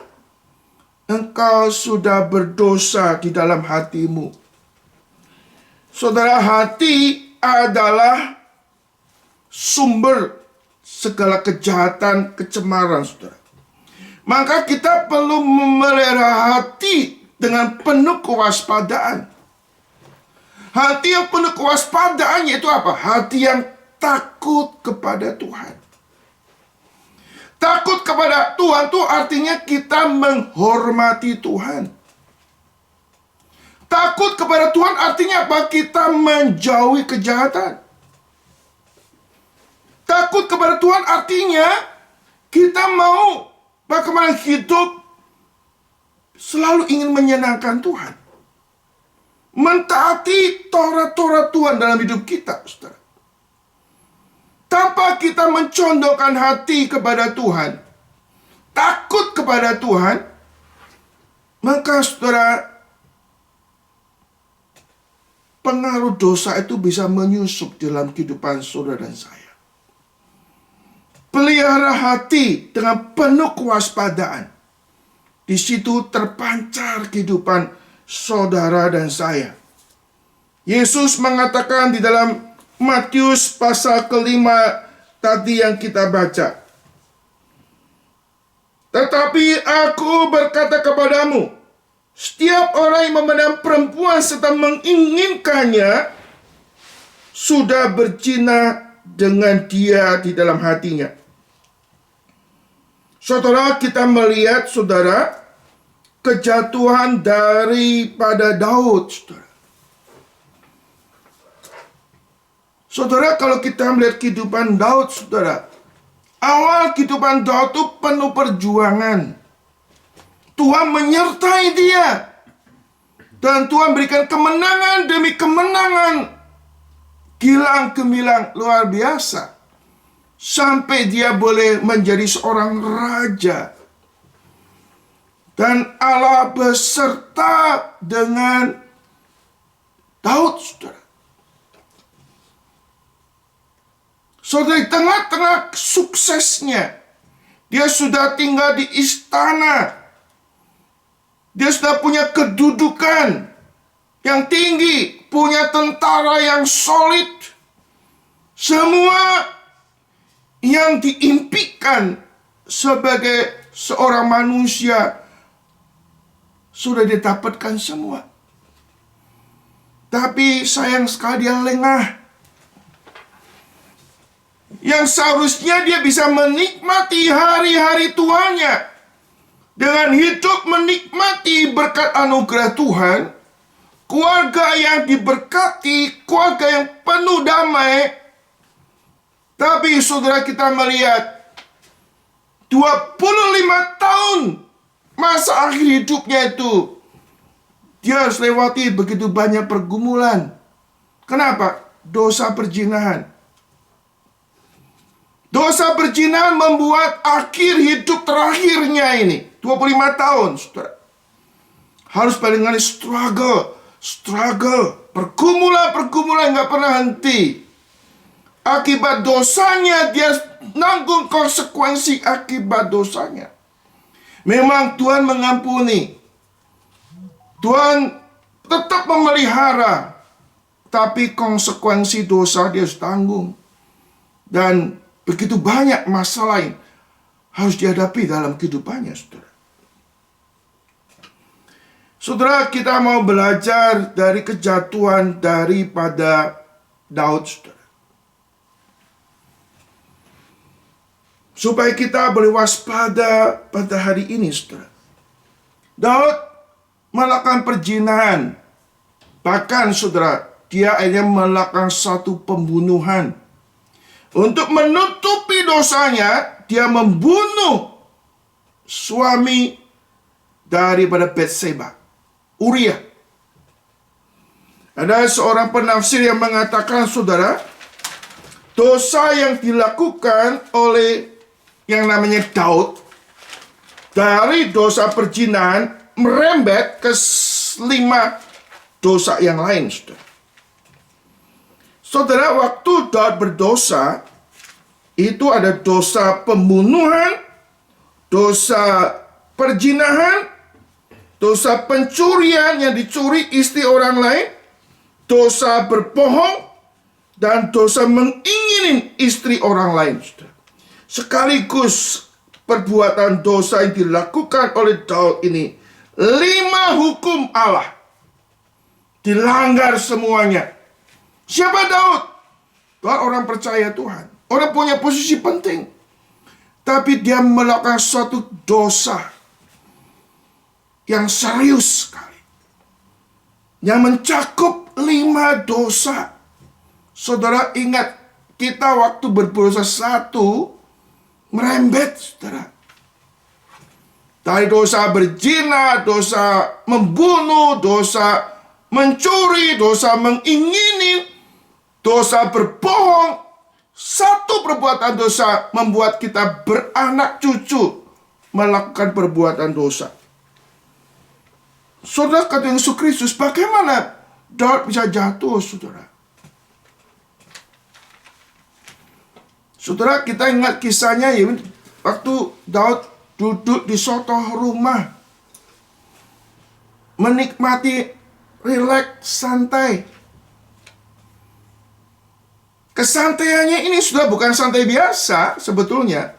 engkau sudah berdosa di dalam hatimu. Saudara, hati adalah sumber segala kejahatan, kecemaran, saudara. Maka kita perlu memelihara hati dengan penuh kewaspadaan. Hati yang penuh kewaspadaan yaitu apa? Hati yang takut kepada Tuhan. Takut kepada Tuhan itu artinya kita menghormati Tuhan. Takut kepada Tuhan artinya apa? Kita menjauhi kejahatan. Takut kepada Tuhan artinya kita mau bagaimana hidup selalu ingin menyenangkan Tuhan. Mentaati Taurat-Taurat Tuhan dalam hidup kita, saudara. Tanpa kita mencondongkan hati kepada Tuhan, takut kepada Tuhan, maka saudara, pengaruh dosa itu bisa menyusup dalam kehidupan saudara dan saya. Pelihara hati dengan penuh kewaspadaan. Di situ terpancar kehidupan saudara dan saya. Yesus mengatakan di dalam Matius pasal kelima tadi yang kita baca. Tetapi aku berkata kepadamu, setiap orang yang memandang perempuan serta menginginkannya, sudah berzina dengan dia di dalam hatinya. Saudara, kita melihat, saudara, kejatuhan daripada Daud, saudara. Saudara, kalau kita melihat kehidupan Daud, saudara, awal kehidupan Daud itu penuh perjuangan. Tuhan menyertai dia. Dan Tuhan berikan kemenangan demi kemenangan, gilang gemilang luar biasa, sampai dia boleh menjadi seorang raja. Dan Allah beserta dengan Daud, saudara. Saudara, di tengah-tengah suksesnya, dia sudah tinggal di istana. Dia sudah punya kedudukan yang tinggi, punya tentara yang solid. Semua yang diimpikan sebagai seorang manusia sudah didapatkan semua. Tapi sayang sekali dia lengah. Yang seharusnya dia bisa menikmati hari-hari tuanya dengan hidup menikmati berkat anugerah Tuhan, keluarga yang diberkati, keluarga yang penuh damai. Tapi saudara, kita melihat 25 tahun masa akhir hidupnya itu, dia harus lewati begitu banyak pergumulan. Kenapa? Dosa perzinahan. Dosa perzinahan membuat akhir hidup terakhirnya ini 25 tahun, saudara, harus mengalami struggle, pergumulan nggak pernah henti. Akibat dosanya dia nanggung konsekuensi akibat dosanya. Memang Tuhan mengampuni, Tuhan tetap memelihara, tapi konsekuensi dosa dia harus tanggung. Dan begitu banyak masalah yang harus dihadapi dalam kehidupannya, saudara. Saudara, kita mau belajar dari kejatuhan daripada Daud, saudara, supaya kita boleh waspada pada hari ini, saudara. Daud melakukan perzinahan. Bahkan, saudara, dia akhirnya melakukan satu pembunuhan. Untuk menutupi dosanya, dia membunuh suami daripada Batseba, Uria. Ada seorang penafsir yang mengatakan, saudara, dosa yang dilakukan oleh yang namanya Daud dari dosa perzinahan merembet ke 5 dosa yang lain, saudara. Saudara, waktu Daud berdosa, itu ada dosa pembunuhan, dosa perzinahan, dosa pencurian yang dicuri istri orang lain, dosa berbohong, dan dosa mengingini istri orang lain. Sekaligus perbuatan dosa yang dilakukan oleh Daud ini, 5 hukum Allah dilanggar semuanya. Siapa Daud? Daud orang percaya Tuhan, orang punya posisi penting, tapi dia melakukan suatu dosa yang serius sekali, yang mencakup 5 dosa. Saudara, ingat, kita waktu berdosa 1 merembet, saudara, dari dosa berzina, dosa membunuh, dosa mencuri, dosa mengingini, dosa berbohong. Satu perbuatan dosa membuat kita beranak cucu melakukan perbuatan dosa. Saudara, kata Yesus Kristus, bagaimana Daud bisa jatuh, saudara? Saudara, kita ingat kisahnya ya, waktu Daud duduk di sotoh rumah, menikmati, rileks, santai. Kesantaiannya ini sudah bukan santai biasa sebetulnya.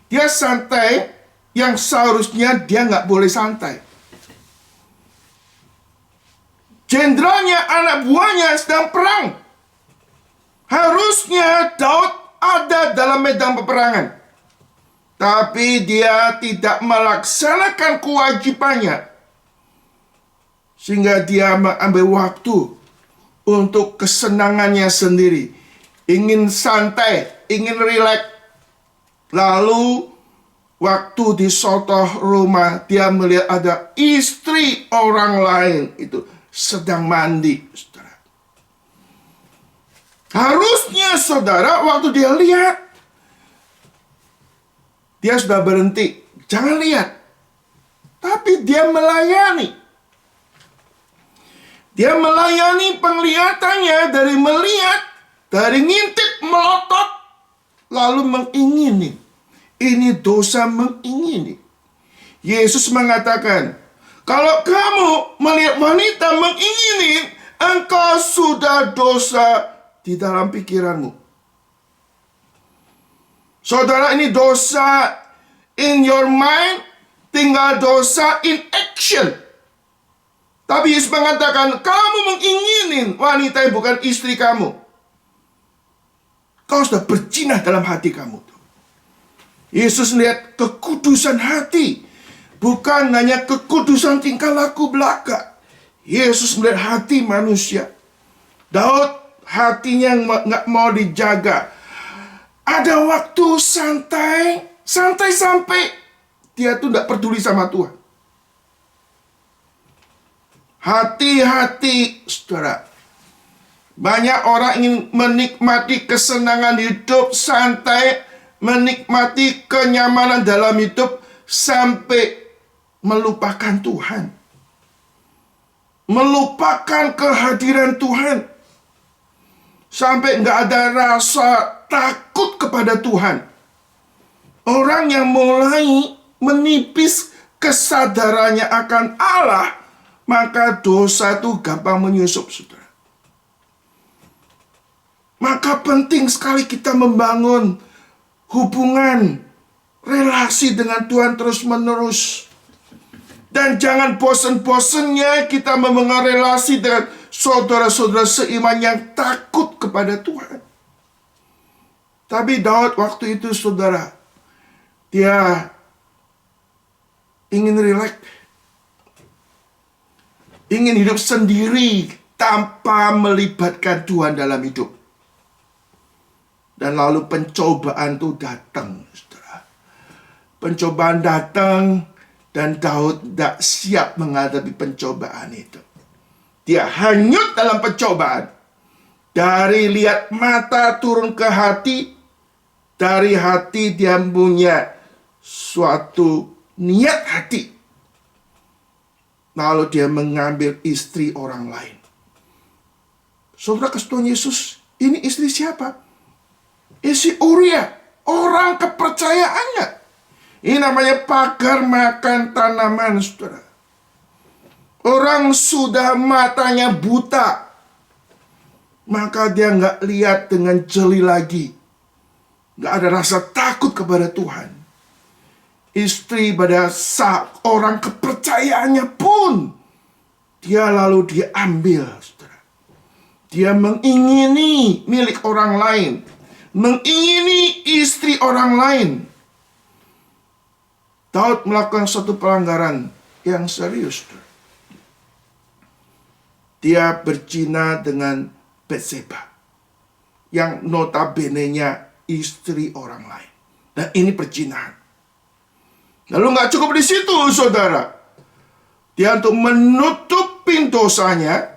Dia santai yang seharusnya dia nggak boleh santai. Jenderalnya, anak buahnya sedang perang. Harusnya Daud ada dalam medan peperangan. Tapi dia tidak melaksanakan kewajibannya. Sehingga dia mengambil waktu untuk kesenangannya sendiri. Ingin santai, ingin rileks. Lalu waktu di sotoh rumah, dia melihat ada istri orang lain itu sedang mandi, saudara. Harusnya saudara waktu dia lihat, dia sudah berhenti. Jangan lihat. Tapi dia melayani. Dia melayani penglihatannya dari melihat, dari ngintip, melotot, lalu mengingini. Ini dosa mengingini. Yesus mengatakan, kalau kamu melihat wanita mengingini, engkau sudah dosa di dalam pikiranmu. Saudara, ini dosa in your mind, tinggal dosa in action. Tapi Yesus mengatakan, kamu menginginin wanita yang bukan istri kamu. Kau sudah berzina dalam hati kamu. Yesus melihat kekudusan hati, bukan hanya kekudusan tingkah laku belaka. Yesus melihat hati manusia. Daud hatinya nggak mau dijaga. Ada waktu santai sampai dia tuh nggak peduli sama Tuhan. Hati-hati, saudara. Banyak orang ingin menikmati kesenangan hidup santai, menikmati kenyamanan dalam hidup sampai melupakan Tuhan. Melupakan kehadiran Tuhan. Sampai nggak ada rasa takut kepada Tuhan. Orang yang mulai menipis kesadarannya akan Allah, maka dosa itu gampang menyusup, saudara. Maka penting sekali kita membangun hubungan, relasi dengan Tuhan terus-menerus. Dan jangan bosan-bosannya kita membangun relasi dengan saudara-saudara seiman yang takut kepada Tuhan. Tapi Daud waktu itu, saudara, dia ingin rileks, ingin hidup sendiri tanpa melibatkan Tuhan dalam hidup. Dan lalu pencobaan itu datang, saudara. Pencobaan datang dan Daud tidak siap menghadapi pencobaan itu. Dia hanyut dalam pencobaan. Dari lihat mata turun ke hati, dari hati dia punya suatu niat hati. Lalu dia mengambil istri orang lain. Saudara kasih Tuhan Yesus, ini istri siapa? Istri Uria, orang kepercayaannya. Ini namanya pagar makan tanaman, saudara. Orang sudah matanya buta, maka dia nggak lihat dengan jeli lagi. Nggak ada rasa takut kepada Tuhan. Istri pada saat orang kepercayaannya pun, dia lalu diambil, saudara. Dia mengingini milik orang lain. Mengingini istri orang lain. Daud melakukan suatu pelanggaran yang serius, saudara. Dia berzina dengan Batseba, yang notabene-nya istri orang lain. Dan ini perzinahan. Lalu nggak cukup di situ, saudara. Dia untuk menutupin dosanya,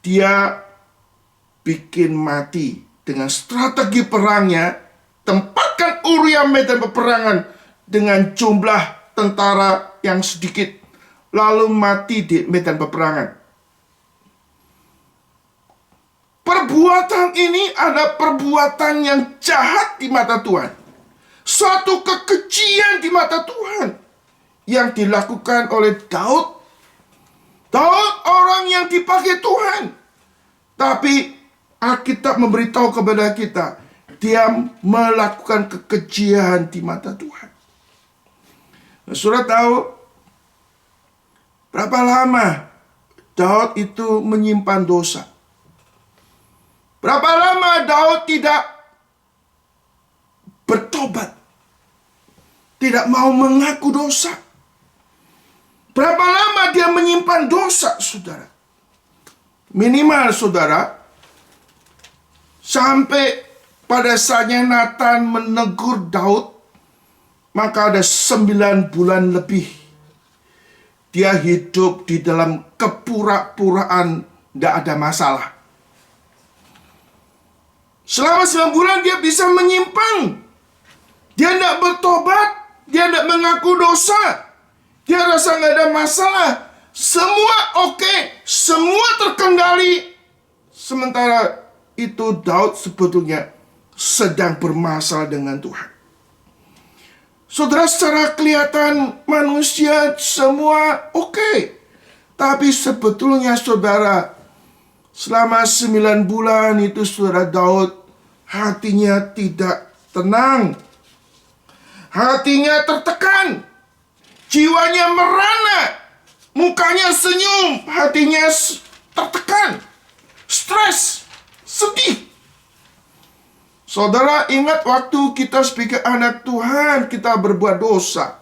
dia bikin mati dengan strategi perangnya. Tempatkan Uria medan peperangan dengan jumlah tentara yang sedikit, lalu mati di medan peperangan. Perbuatan ini ada perbuatan yang jahat di mata Tuhan. Suatu kekejian di mata Tuhan yang dilakukan oleh Daud. Daud orang yang dipakai Tuhan. Tapi Alkitab memberitahu kepada kita, dia melakukan kekejian di mata Tuhan. Nah, saudara tahu berapa lama Daud itu menyimpan dosa? Berapa lama Daud tidak bertobat, tidak mau mengaku dosa? Berapa lama dia menyimpan dosa, saudara? Minimal, saudara, sampai pada saatnya Nathan menegur Daud, maka ada 9 bulan lebih dia hidup di dalam kepura-puraan, tidak ada masalah. Selama 9 bulan dia bisa menyimpang. Dia tidak bertobat, dia tidak mengaku dosa. Dia rasa nggak ada masalah. Semua oke, semua terkendali. Sementara itu Daud sebetulnya sedang bermasalah dengan Tuhan. Saudara, secara kelihatan manusia semua oke. Tapi sebetulnya saudara, selama 9 bulan itu saudara Daud hatinya tidak tenang. Hatinya tertekan. Jiwanya merana. Mukanya senyum. Hatinya tertekan. Stres. Sedih. Saudara, ingat waktu kita sebagai anak Tuhan, kita berbuat dosa,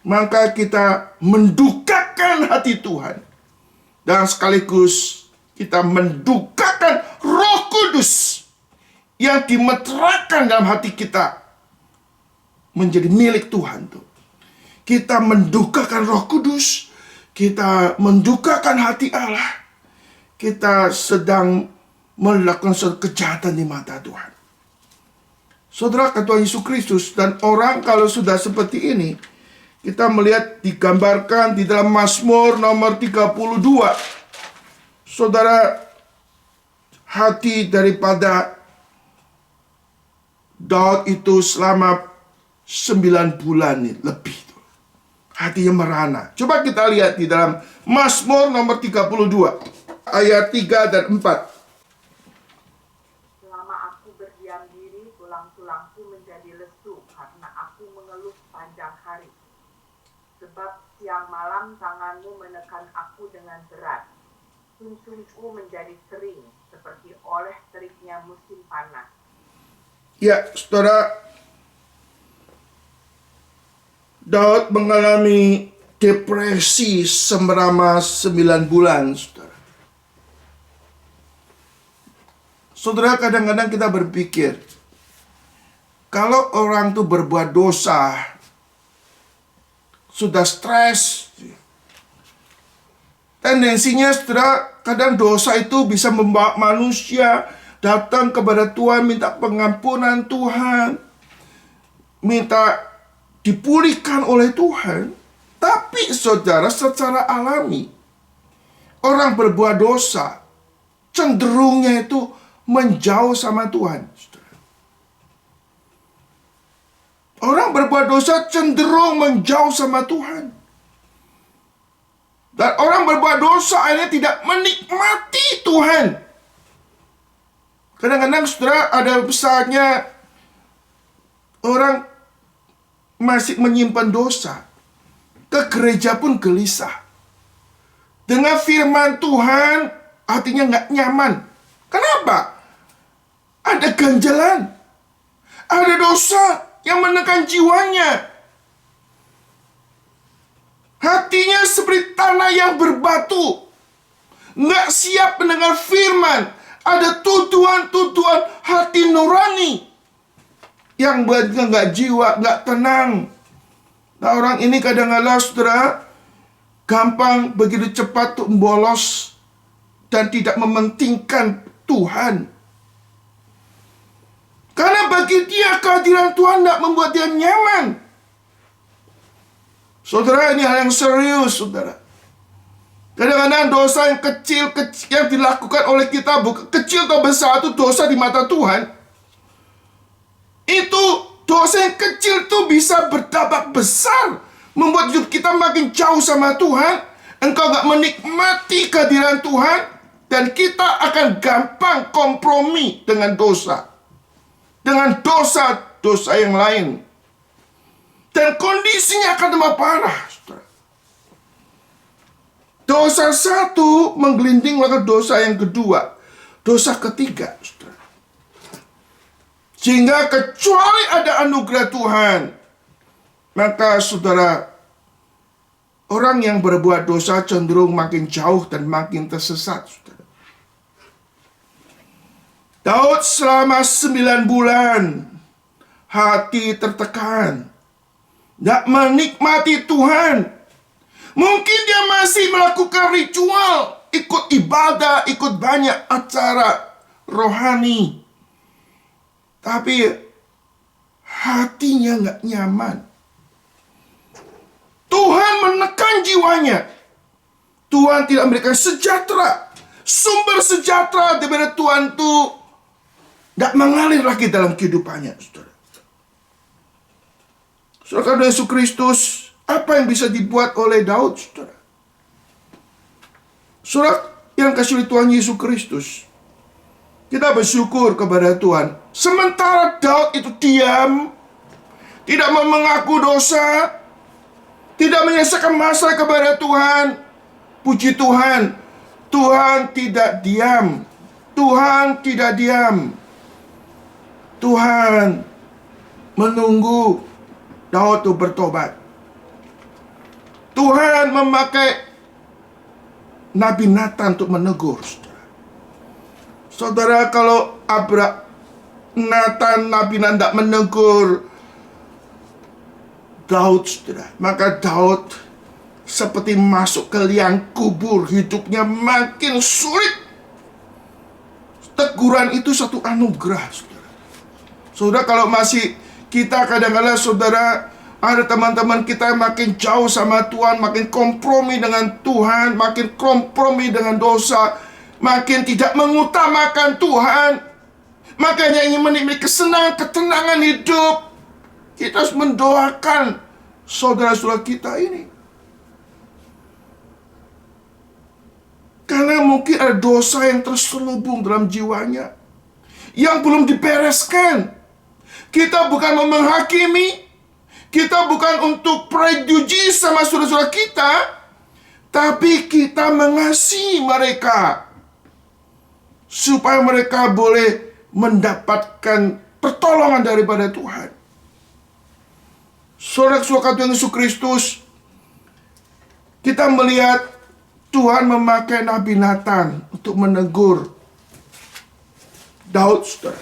maka kita mendukakan hati Tuhan. Dan sekaligus kita mendukakan Roh Kudus yang dimeteraikan dalam hati kita menjadi milik Tuhan tuh. Kita mendukakan Roh Kudus, kita mendukakan hati Allah. Kita sedang melakukan suatu kejahatan di mata Tuhan. Saudara, kata Tuhan Yesus Kristus, dan orang kalau sudah seperti ini, kita melihat digambarkan di dalam Mazmur nomor 32. Saudara, hati daripada Daud itu selama 9 bulan lebih. Hatinya merana. Coba kita lihat di dalam Mazmur nomor 32. Ayat 3 dan 4. Selama aku berdiam diri, tulang-tulangku menjadi lesu karena aku mengeluh sepanjang hari. Sebab siang malam tanganmu menekan aku dengan berat. Sumsumku menjadi kering seperti oleh teriknya musim panas. Ya, saudara, Daud mengalami depresi selama 9 bulan, saudara. Saudara, kadang-kadang kita berpikir, kalau orang itu berbuat dosa, sudah stres, tendensinya, saudara, kadang dosa itu bisa membawa manusia datang kepada Tuhan, minta pengampunan Tuhan, minta dipulihkan oleh Tuhan. Tapi saudara, secara alami orang berbuat dosa cenderungnya itu menjauh sama Tuhan. Orang berbuat dosa cenderung menjauh sama Tuhan. Dan orang berbuat dosa akhirnya tidak menikmati Tuhan. Kadang-kadang saudara, ada besarnya orang masih menyimpan dosa. Ke gereja pun gelisah. Dengan firman Tuhan, hatinya nggak nyaman. Kenapa? Ada ganjalan. Ada dosa yang menekan jiwanya. Hatinya seperti tanah yang berbatu. Nggak siap mendengar firman. Ada tuduhan-tuduhan hati nurani yang buatnya nggak jiwa, nggak tenang. Nah, orang ini kadang-kadang saudara gampang begitu cepat untuk bolos dan tidak mementingkan Tuhan. Karena bagi dia kehadiran Tuhan tidak membuat dia nyaman. Saudara, ini hal yang serius, saudara. Kadang-kadang dosa yang kecil yang dilakukan oleh kita, bukan kecil atau besar, itu dosa di mata Tuhan. Itu dosa yang kecil itu bisa berdampak besar, membuat hidup kita makin jauh sama Tuhan. Engkau gak menikmati kehadiran Tuhan, dan kita akan gampang kompromi dengan dosa, dengan dosa-dosa yang lain, dan kondisinya akan tambah parah. Dosa satu menggelinding ke dosa yang kedua, dosa ketiga, saudara. Sehingga kecuali ada anugerah Tuhan, maka saudara, orang yang berbuat dosa cenderung makin jauh dan makin tersesat, saudara. Daud selama 9 bulan hati tertekan, tidak menikmati Tuhan, Mungkin dia masih melakukan ritual, ikut ibadah, ikut banyak acara rohani. Tapi hatinya nggak nyaman. Tuhan menekan jiwanya. Tuhan tidak memberikan sejahtera. Sumber sejahtera daripada Tuhan itu tidak mengalir lagi dalam kehidupannya, saudara. Saudara, Yesus Kristus, apa yang bisa dibuat oleh Daud, saudara? Saudara yang kasih oleh Tuhan Yesus Kristus, kita bersyukur kepada Tuhan. Sementara Daud itu diam, tidak mau mengaku dosa, tidak menyelesaikan masalah kepada Tuhan. Puji Tuhan, Tuhan tidak diam. Tuhan tidak diam. Tuhan menunggu Daud itu bertobat. Tuhan memakai Nabi Nathan untuk menegur, saudara. Saudara, kalau Nabi Nathan tidak menegur Daud, saudara, maka Daud seperti masuk ke liang kubur, hidupnya makin sulit. Teguran itu satu anugerah, saudara. Saudara, kalau masih kita kadang-kadang, saudara, ada teman-teman kita yang makin jauh sama Tuhan, makin kompromi dengan Tuhan, makin kompromi dengan dosa, makin tidak mengutamakan Tuhan, makanya ingin menikmati kesenangan, ketenangan hidup. Kita harus mendoakan saudara-saudara kita ini. Karena mungkin ada dosa yang terselubung dalam jiwanya, yang belum dibereskan. Kita bukan menghakimi, kita bukan untuk prejudis sama saudara-saudara kita, tapi kita mengasihi mereka, supaya mereka boleh mendapatkan pertolongan daripada Tuhan. Saudara-saudara Tuhan Yesus Kristus, kita melihat Tuhan memakai Nabi Nathan untuk menegur Daud, saudara.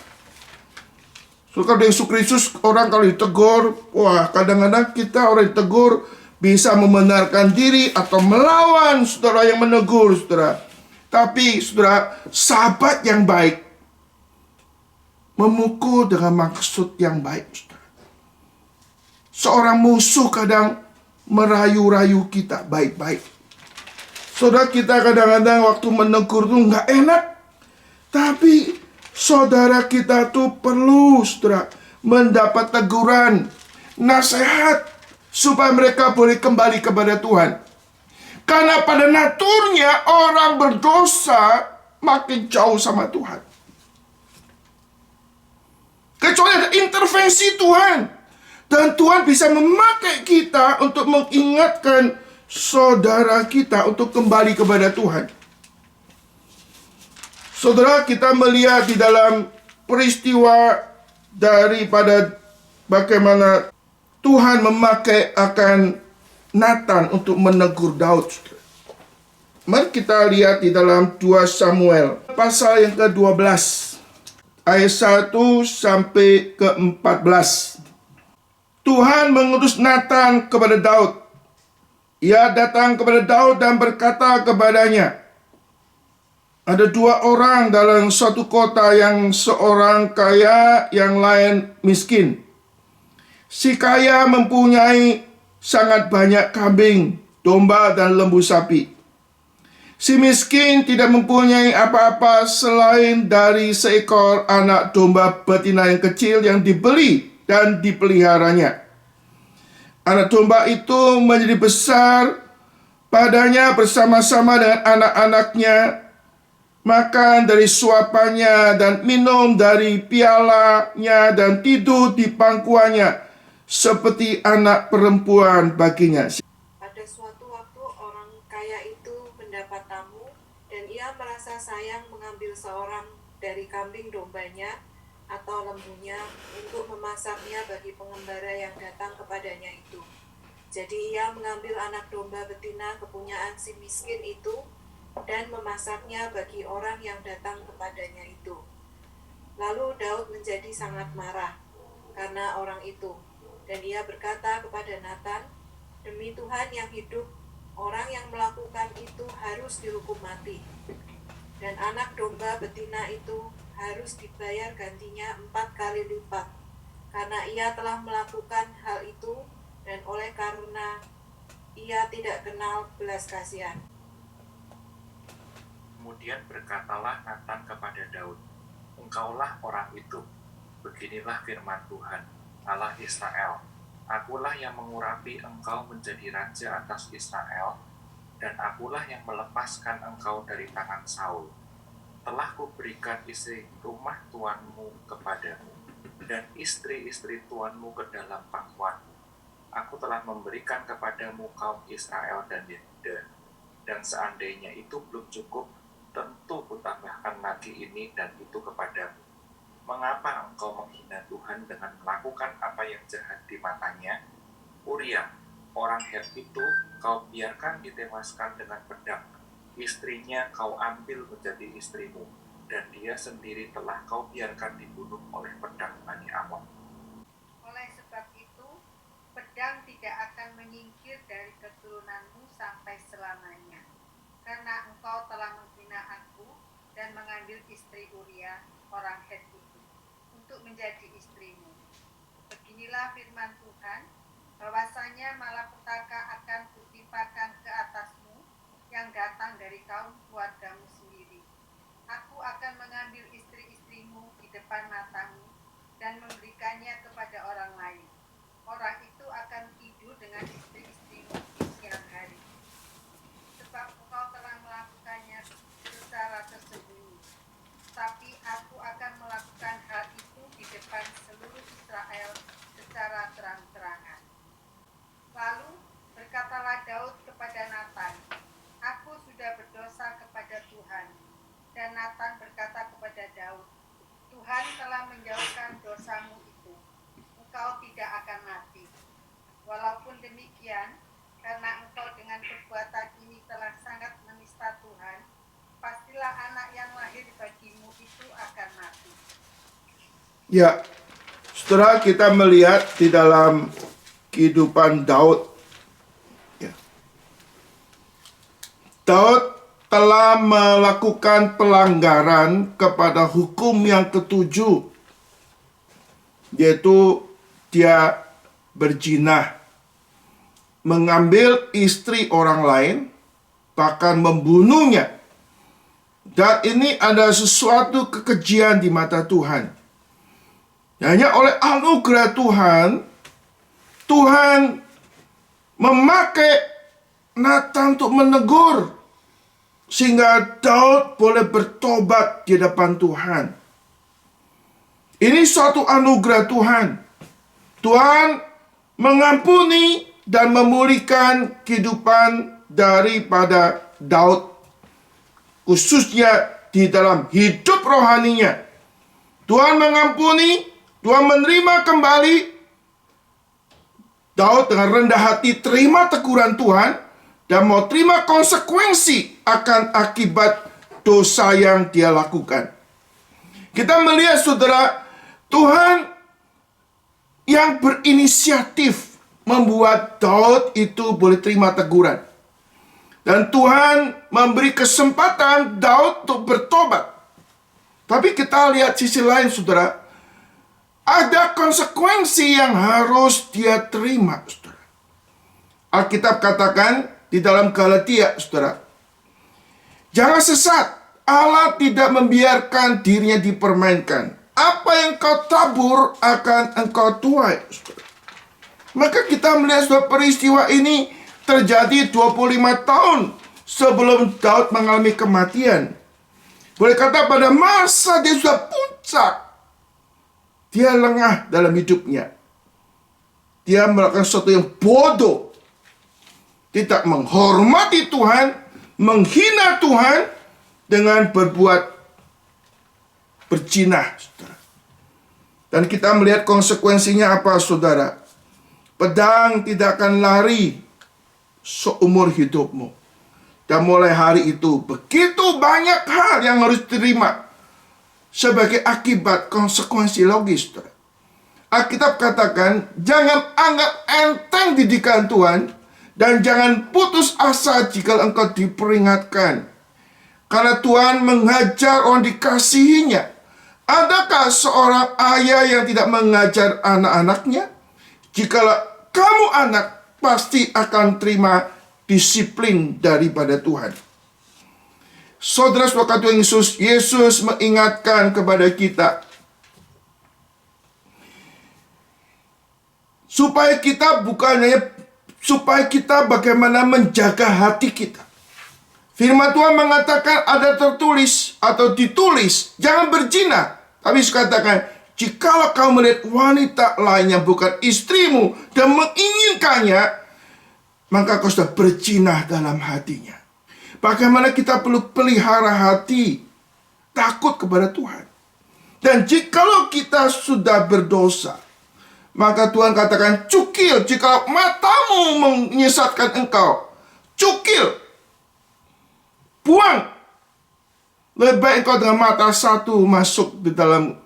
Saudara Yesus Kristus, orang kalau ditegur, wah, kadang-kadang kita orang ditegur bisa membenarkan diri atau melawan saudara yang menegur, saudara. Tapi, saudara, sahabat yang baik memukul dengan maksud yang baik, saudara. Seorang musuh kadang merayu-rayu kita baik-baik. Saudara, kita kadang-kadang waktu menegur itu nggak enak. Tapi saudara kita tuh perlu, saudara, mendapat teguran, nasihat, supaya mereka boleh kembali kepada Tuhan. Karena pada naturnya orang berdosa makin jauh sama Tuhan. Kecuali ada intervensi Tuhan. Dan Tuhan bisa memakai kita untuk mengingatkan saudara kita untuk kembali kepada Tuhan. Saudara, kita melihat di dalam peristiwa daripada bagaimana Tuhan memakai akan Nathan untuk menegur Daud. Mari kita lihat di dalam 2 Samuel pasal yang ke-12 ayat 1 sampai ke-14. Tuhan mengutus Nathan kepada Daud. Ia datang kepada Daud dan berkata kepadanya, ada 2 orang dalam suatu kota, yang seorang kaya, yang lain miskin. Si kaya mempunyai sangat banyak kambing, domba, dan lembu sapi. Si miskin tidak mempunyai apa-apa selain dari seekor anak domba betina yang kecil yang dibeli dan dipeliharanya. Anak domba itu menjadi besar padanya bersama-sama dengan anak-anaknya, makan dari suapannya dan minum dari pialanya dan tidur di pangkuannya seperti anak perempuan baginya. Pada suatu waktu orang kaya itu mendapat tamu, dan ia merasa sayang mengambil seorang dari kambing dombanya atau lembunya untuk memasaknya bagi pengembara yang datang kepadanya itu. Jadi ia mengambil anak domba betina kepunyaan si miskin itu dan memasaknya bagi orang yang datang kepadanya itu. Lalu Daud menjadi sangat marah karena orang itu, dan ia berkata kepada Nathan, demi Tuhan yang hidup, orang yang melakukan itu harus dihukum mati. Dan anak domba betina itu harus dibayar gantinya 4 kali lipat, karena ia telah melakukan hal itu dan oleh karena ia tidak kenal belas kasihan. Kemudian berkatalah Natan kepada Daud, "Engkaulah orang itu. Beginilah firman Tuhan, Allah Israel. Akulah yang mengurapi engkau menjadi raja atas Israel, dan akulah yang melepaskan engkau dari tangan Saul. Telah kuberikan istri rumah tuanmu kepadamu, dan istri-istri tuanmu ke dalam pangkuanmu. Aku telah memberikan kepadamu kaum Israel dan Yehuda, dan seandainya itu belum cukup, tentu kutambahkan lagi ini dan itu kepadamu. Mengapa engkau menghina Tuhan dengan melakukan apa yang jahat di matanya? Uria, orang Het itu, kau biarkan ditewaskan dengan pedang. Istrinya kau ambil menjadi istrimu, dan dia sendiri telah kau biarkan dibunuh oleh pedang Bani Amon." Oleh sebab itu, pedang tidak akan menyingkir dari keturunanmu sampai selamanya, karena engkau telah menghina aku dan mengambil istri Uria, orang Het itu, untuk menjadi istrimu. Beginilah firman Tuhan, bahwasanya malapetaka akan kutimpakan ke atasmu yang datang dari kaum keluargamu sendiri. Aku akan mengambil istri-istrimu di depan matamu dan memberikannya kepada orang lain. Orang itu akan tidur dengan istri-istrimu di siang hari. Sebab engkau telah melakukannya secara tersembunyi. Tapi aku akan melakukan hal itu di depan seluruh Israel secara terang-terangan. Lalu berkatalah Daud kepada Natan, "Aku sudah berdosa kepada Tuhan." Dan Natan berkata kepada Daud, "Tuhan telah menjauhkan dosamu itu. Engkau tidak akan mati. Walaupun demikian, karena engkau dengan perbuatan ini telah sangat menista Tuhan, pastilah anak yang lahir bagimu itu akan mati." Ya, setelah kita melihat di dalam kehidupan Daud, ya, Daud telah melakukan pelanggaran kepada hukum yang ketujuh, yaitu dia berzina, mengambil istri orang lain, bahkan membunuhnya. Dan ini ada sesuatu kekejian di mata Tuhan. Hanya oleh anugerah Tuhan, Tuhan memakai Natan untuk menegur, sehingga Daud boleh bertobat di depan Tuhan. Ini suatu anugerah Tuhan. Tuhan mengampuni dan memulihkan kehidupan daripada Daud, khususnya di dalam hidup rohaninya. Tuhan mengampuni, Tuhan menerima kembali. Daud dengan rendah hati terima teguran Tuhan dan mau terima konsekuensi akan akibat dosa yang dia lakukan. Kita melihat, saudara, Tuhan yang berinisiatif membuat Daud itu boleh terima teguran. Dan Tuhan memberi kesempatan Daud untuk bertobat. Tapi kita lihat sisi lain, saudara. Ada konsekuensi yang harus dia terima, saudara. Alkitab katakan di dalam Galatia, saudara, jangan sesat, Allah tidak membiarkan dirinya dipermainkan. Apa yang kau tabur akan engkau tuai, saudara. Maka kita melihat saudara, peristiwa ini terjadi 25 tahun sebelum Daud mengalami kematian. Boleh kata pada masa dia sudah puncak, dia lengah dalam hidupnya. Dia melakukan sesuatu yang bodoh, tidak menghormati Tuhan, menghina Tuhan dengan berbuat berzina, saudara. Dan kita melihat konsekuensinya apa, saudara? Pedang tidak akan lari seumur hidupmu. Dan mulai hari itu, begitu banyak hal yang harus diterima sebagai akibat konsekuensi logis, saudara. Alkitab katakan, jangan anggap enteng didikan Tuhan, Dan jangan putus asa jika engkau diperingatkan. Karena Tuhan mengajar orang dikasihinya. Adakah seorang ayah yang tidak mengajar anak-anaknya? Jikalau kamu anak, pasti akan terima disiplin daripada Tuhan. Saudara-saudara Tuhan Yesus, Yesus mengingatkan kepada kita supaya kita bagaimana menjaga hati kita. Firman Tuhan mengatakan ada tertulis atau ditulis, jangan berzina. Tapi katakan, jikalau kau melihat wanita lain yang bukan istrimu dan menginginkannya, maka kau sudah berzina dalam hatinya. Bagaimana kita perlu pelihara hati takut kepada Tuhan. Dan jikalau kita sudah berdosa, maka Tuhan katakan, cukil. Jika matamu menyesatkan engkau, cukil, buang. Lebih baik engkau dengan mata satu masuk di dalam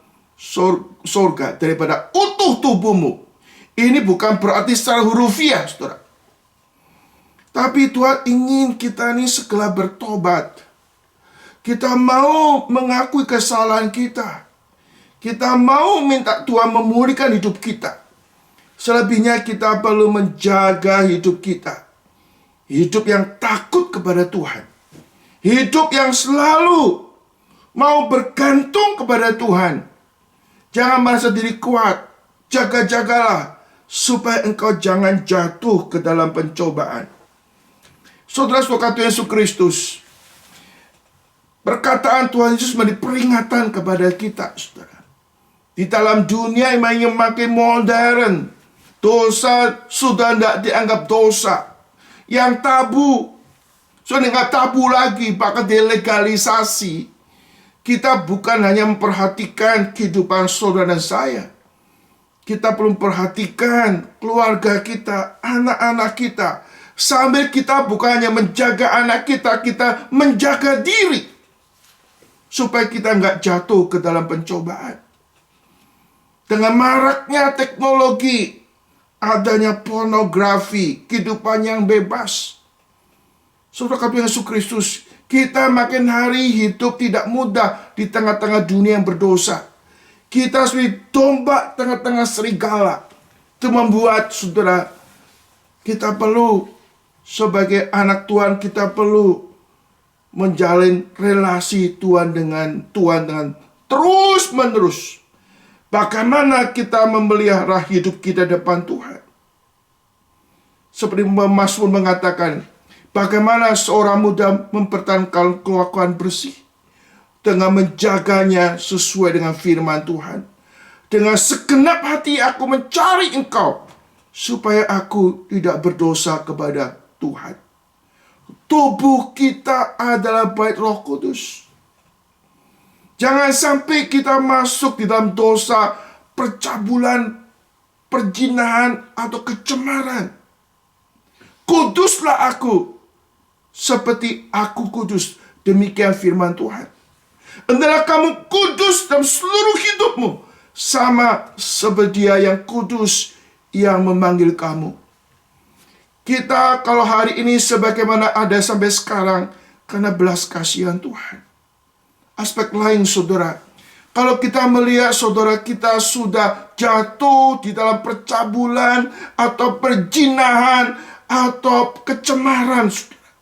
surga daripada utuh tubuhmu. Ini bukan berarti secara hurufiah, saudara. Tapi Tuhan ingin kita ini segera bertobat. Kita mau mengakui kesalahan kita. Kita mau minta Tuhan memulihkan hidup kita. Selebihnya kita perlu menjaga hidup kita. Hidup yang takut kepada Tuhan. Hidup yang selalu mau bergantung kepada Tuhan. Jangan merasa diri kuat. Jaga-jagalah supaya engkau jangan jatuh ke dalam pencobaan. Saudara-saudara Tuhan Yesus Kristus, perkataan Tuhan Yesus menjadi peringatan kepada kita, saudara. Di dalam dunia yang makin modern, dosa sudah tidak dianggap dosa. Yang tabu, sudah tidak tabu lagi, bahkan dilegalisasi. Kita bukan hanya memperhatikan kehidupan saudara dan saya. Kita perlu memperhatikan keluarga kita, anak-anak kita. Sambil kita bukan hanya menjaga anak kita, kita menjaga diri. Supaya kita nggak jatuh ke dalam pencobaan. Dengan maraknya teknologi, adanya pornografi, kehidupan yang bebas. Saudara kami Yesus Kristus, kita makin hari hidup tidak mudah di tengah-tengah dunia yang berdosa. Kita seperti domba tengah-tengah serigala. Itu membuat saudara, kita perlu sebagai anak Tuhan, kita perlu menjalin relasi Tuhan dengan terus menerus. Bagaimana kita memelihara hidup kita depan Tuhan? Seperti Mazmur mengatakan, bagaimana seorang muda mempertahankan kelakuan bersih dengan menjaganya sesuai dengan firman Tuhan. Dengan segenap hati aku mencari Engkau, supaya aku tidak berdosa kepada Tuhan. Tubuh kita adalah bait Roh Kudus. Jangan sampai kita masuk di dalam dosa, percabulan, perzinahan, atau kecemaran. Kuduslah aku, seperti aku kudus. Demikian firman Tuhan. Hendaklah kamu kudus dalam seluruh hidupmu, sama seperti Dia yang kudus yang memanggil kamu. Kita kalau hari ini sebagaimana ada sampai sekarang, karena belas kasihan Tuhan. Aspek lain saudara, kalau kita melihat saudara kita sudah jatuh di dalam percabulan atau perzinahan atau kecemaran, saudara,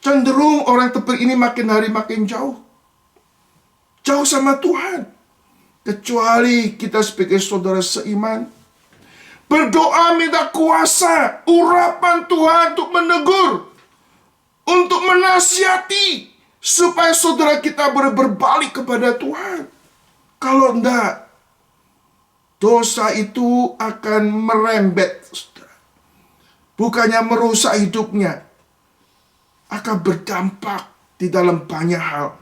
cenderung orang seperti ini makin hari makin jauh sama Tuhan. Kecuali kita sebagai saudara seiman berdoa minta kuasa, urapan Tuhan untuk menegur, untuk menasihati, supaya saudara kita berbalik kepada Tuhan. Kalau enggak, dosa itu akan merembet, saudara. Bukannya merusak hidupnya, akan berdampak di dalam banyak hal.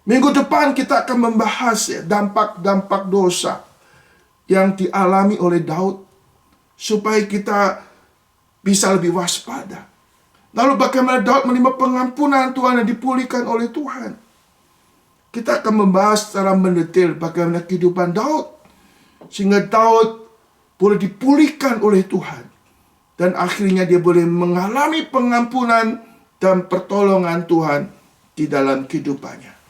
Minggu depan kita akan membahas dampak-dampak dosa yang dialami oleh Daud, supaya kita bisa lebih waspada. Lalu bagaimana Daud menerima pengampunan Tuhan dan dipulihkan oleh Tuhan. Kita akan membahas secara mendetail bagaimana kehidupan Daud, sehingga Daud boleh dipulihkan oleh Tuhan. dan akhirnya dia boleh mengalami pengampunan dan pertolongan Tuhan di dalam kehidupannya.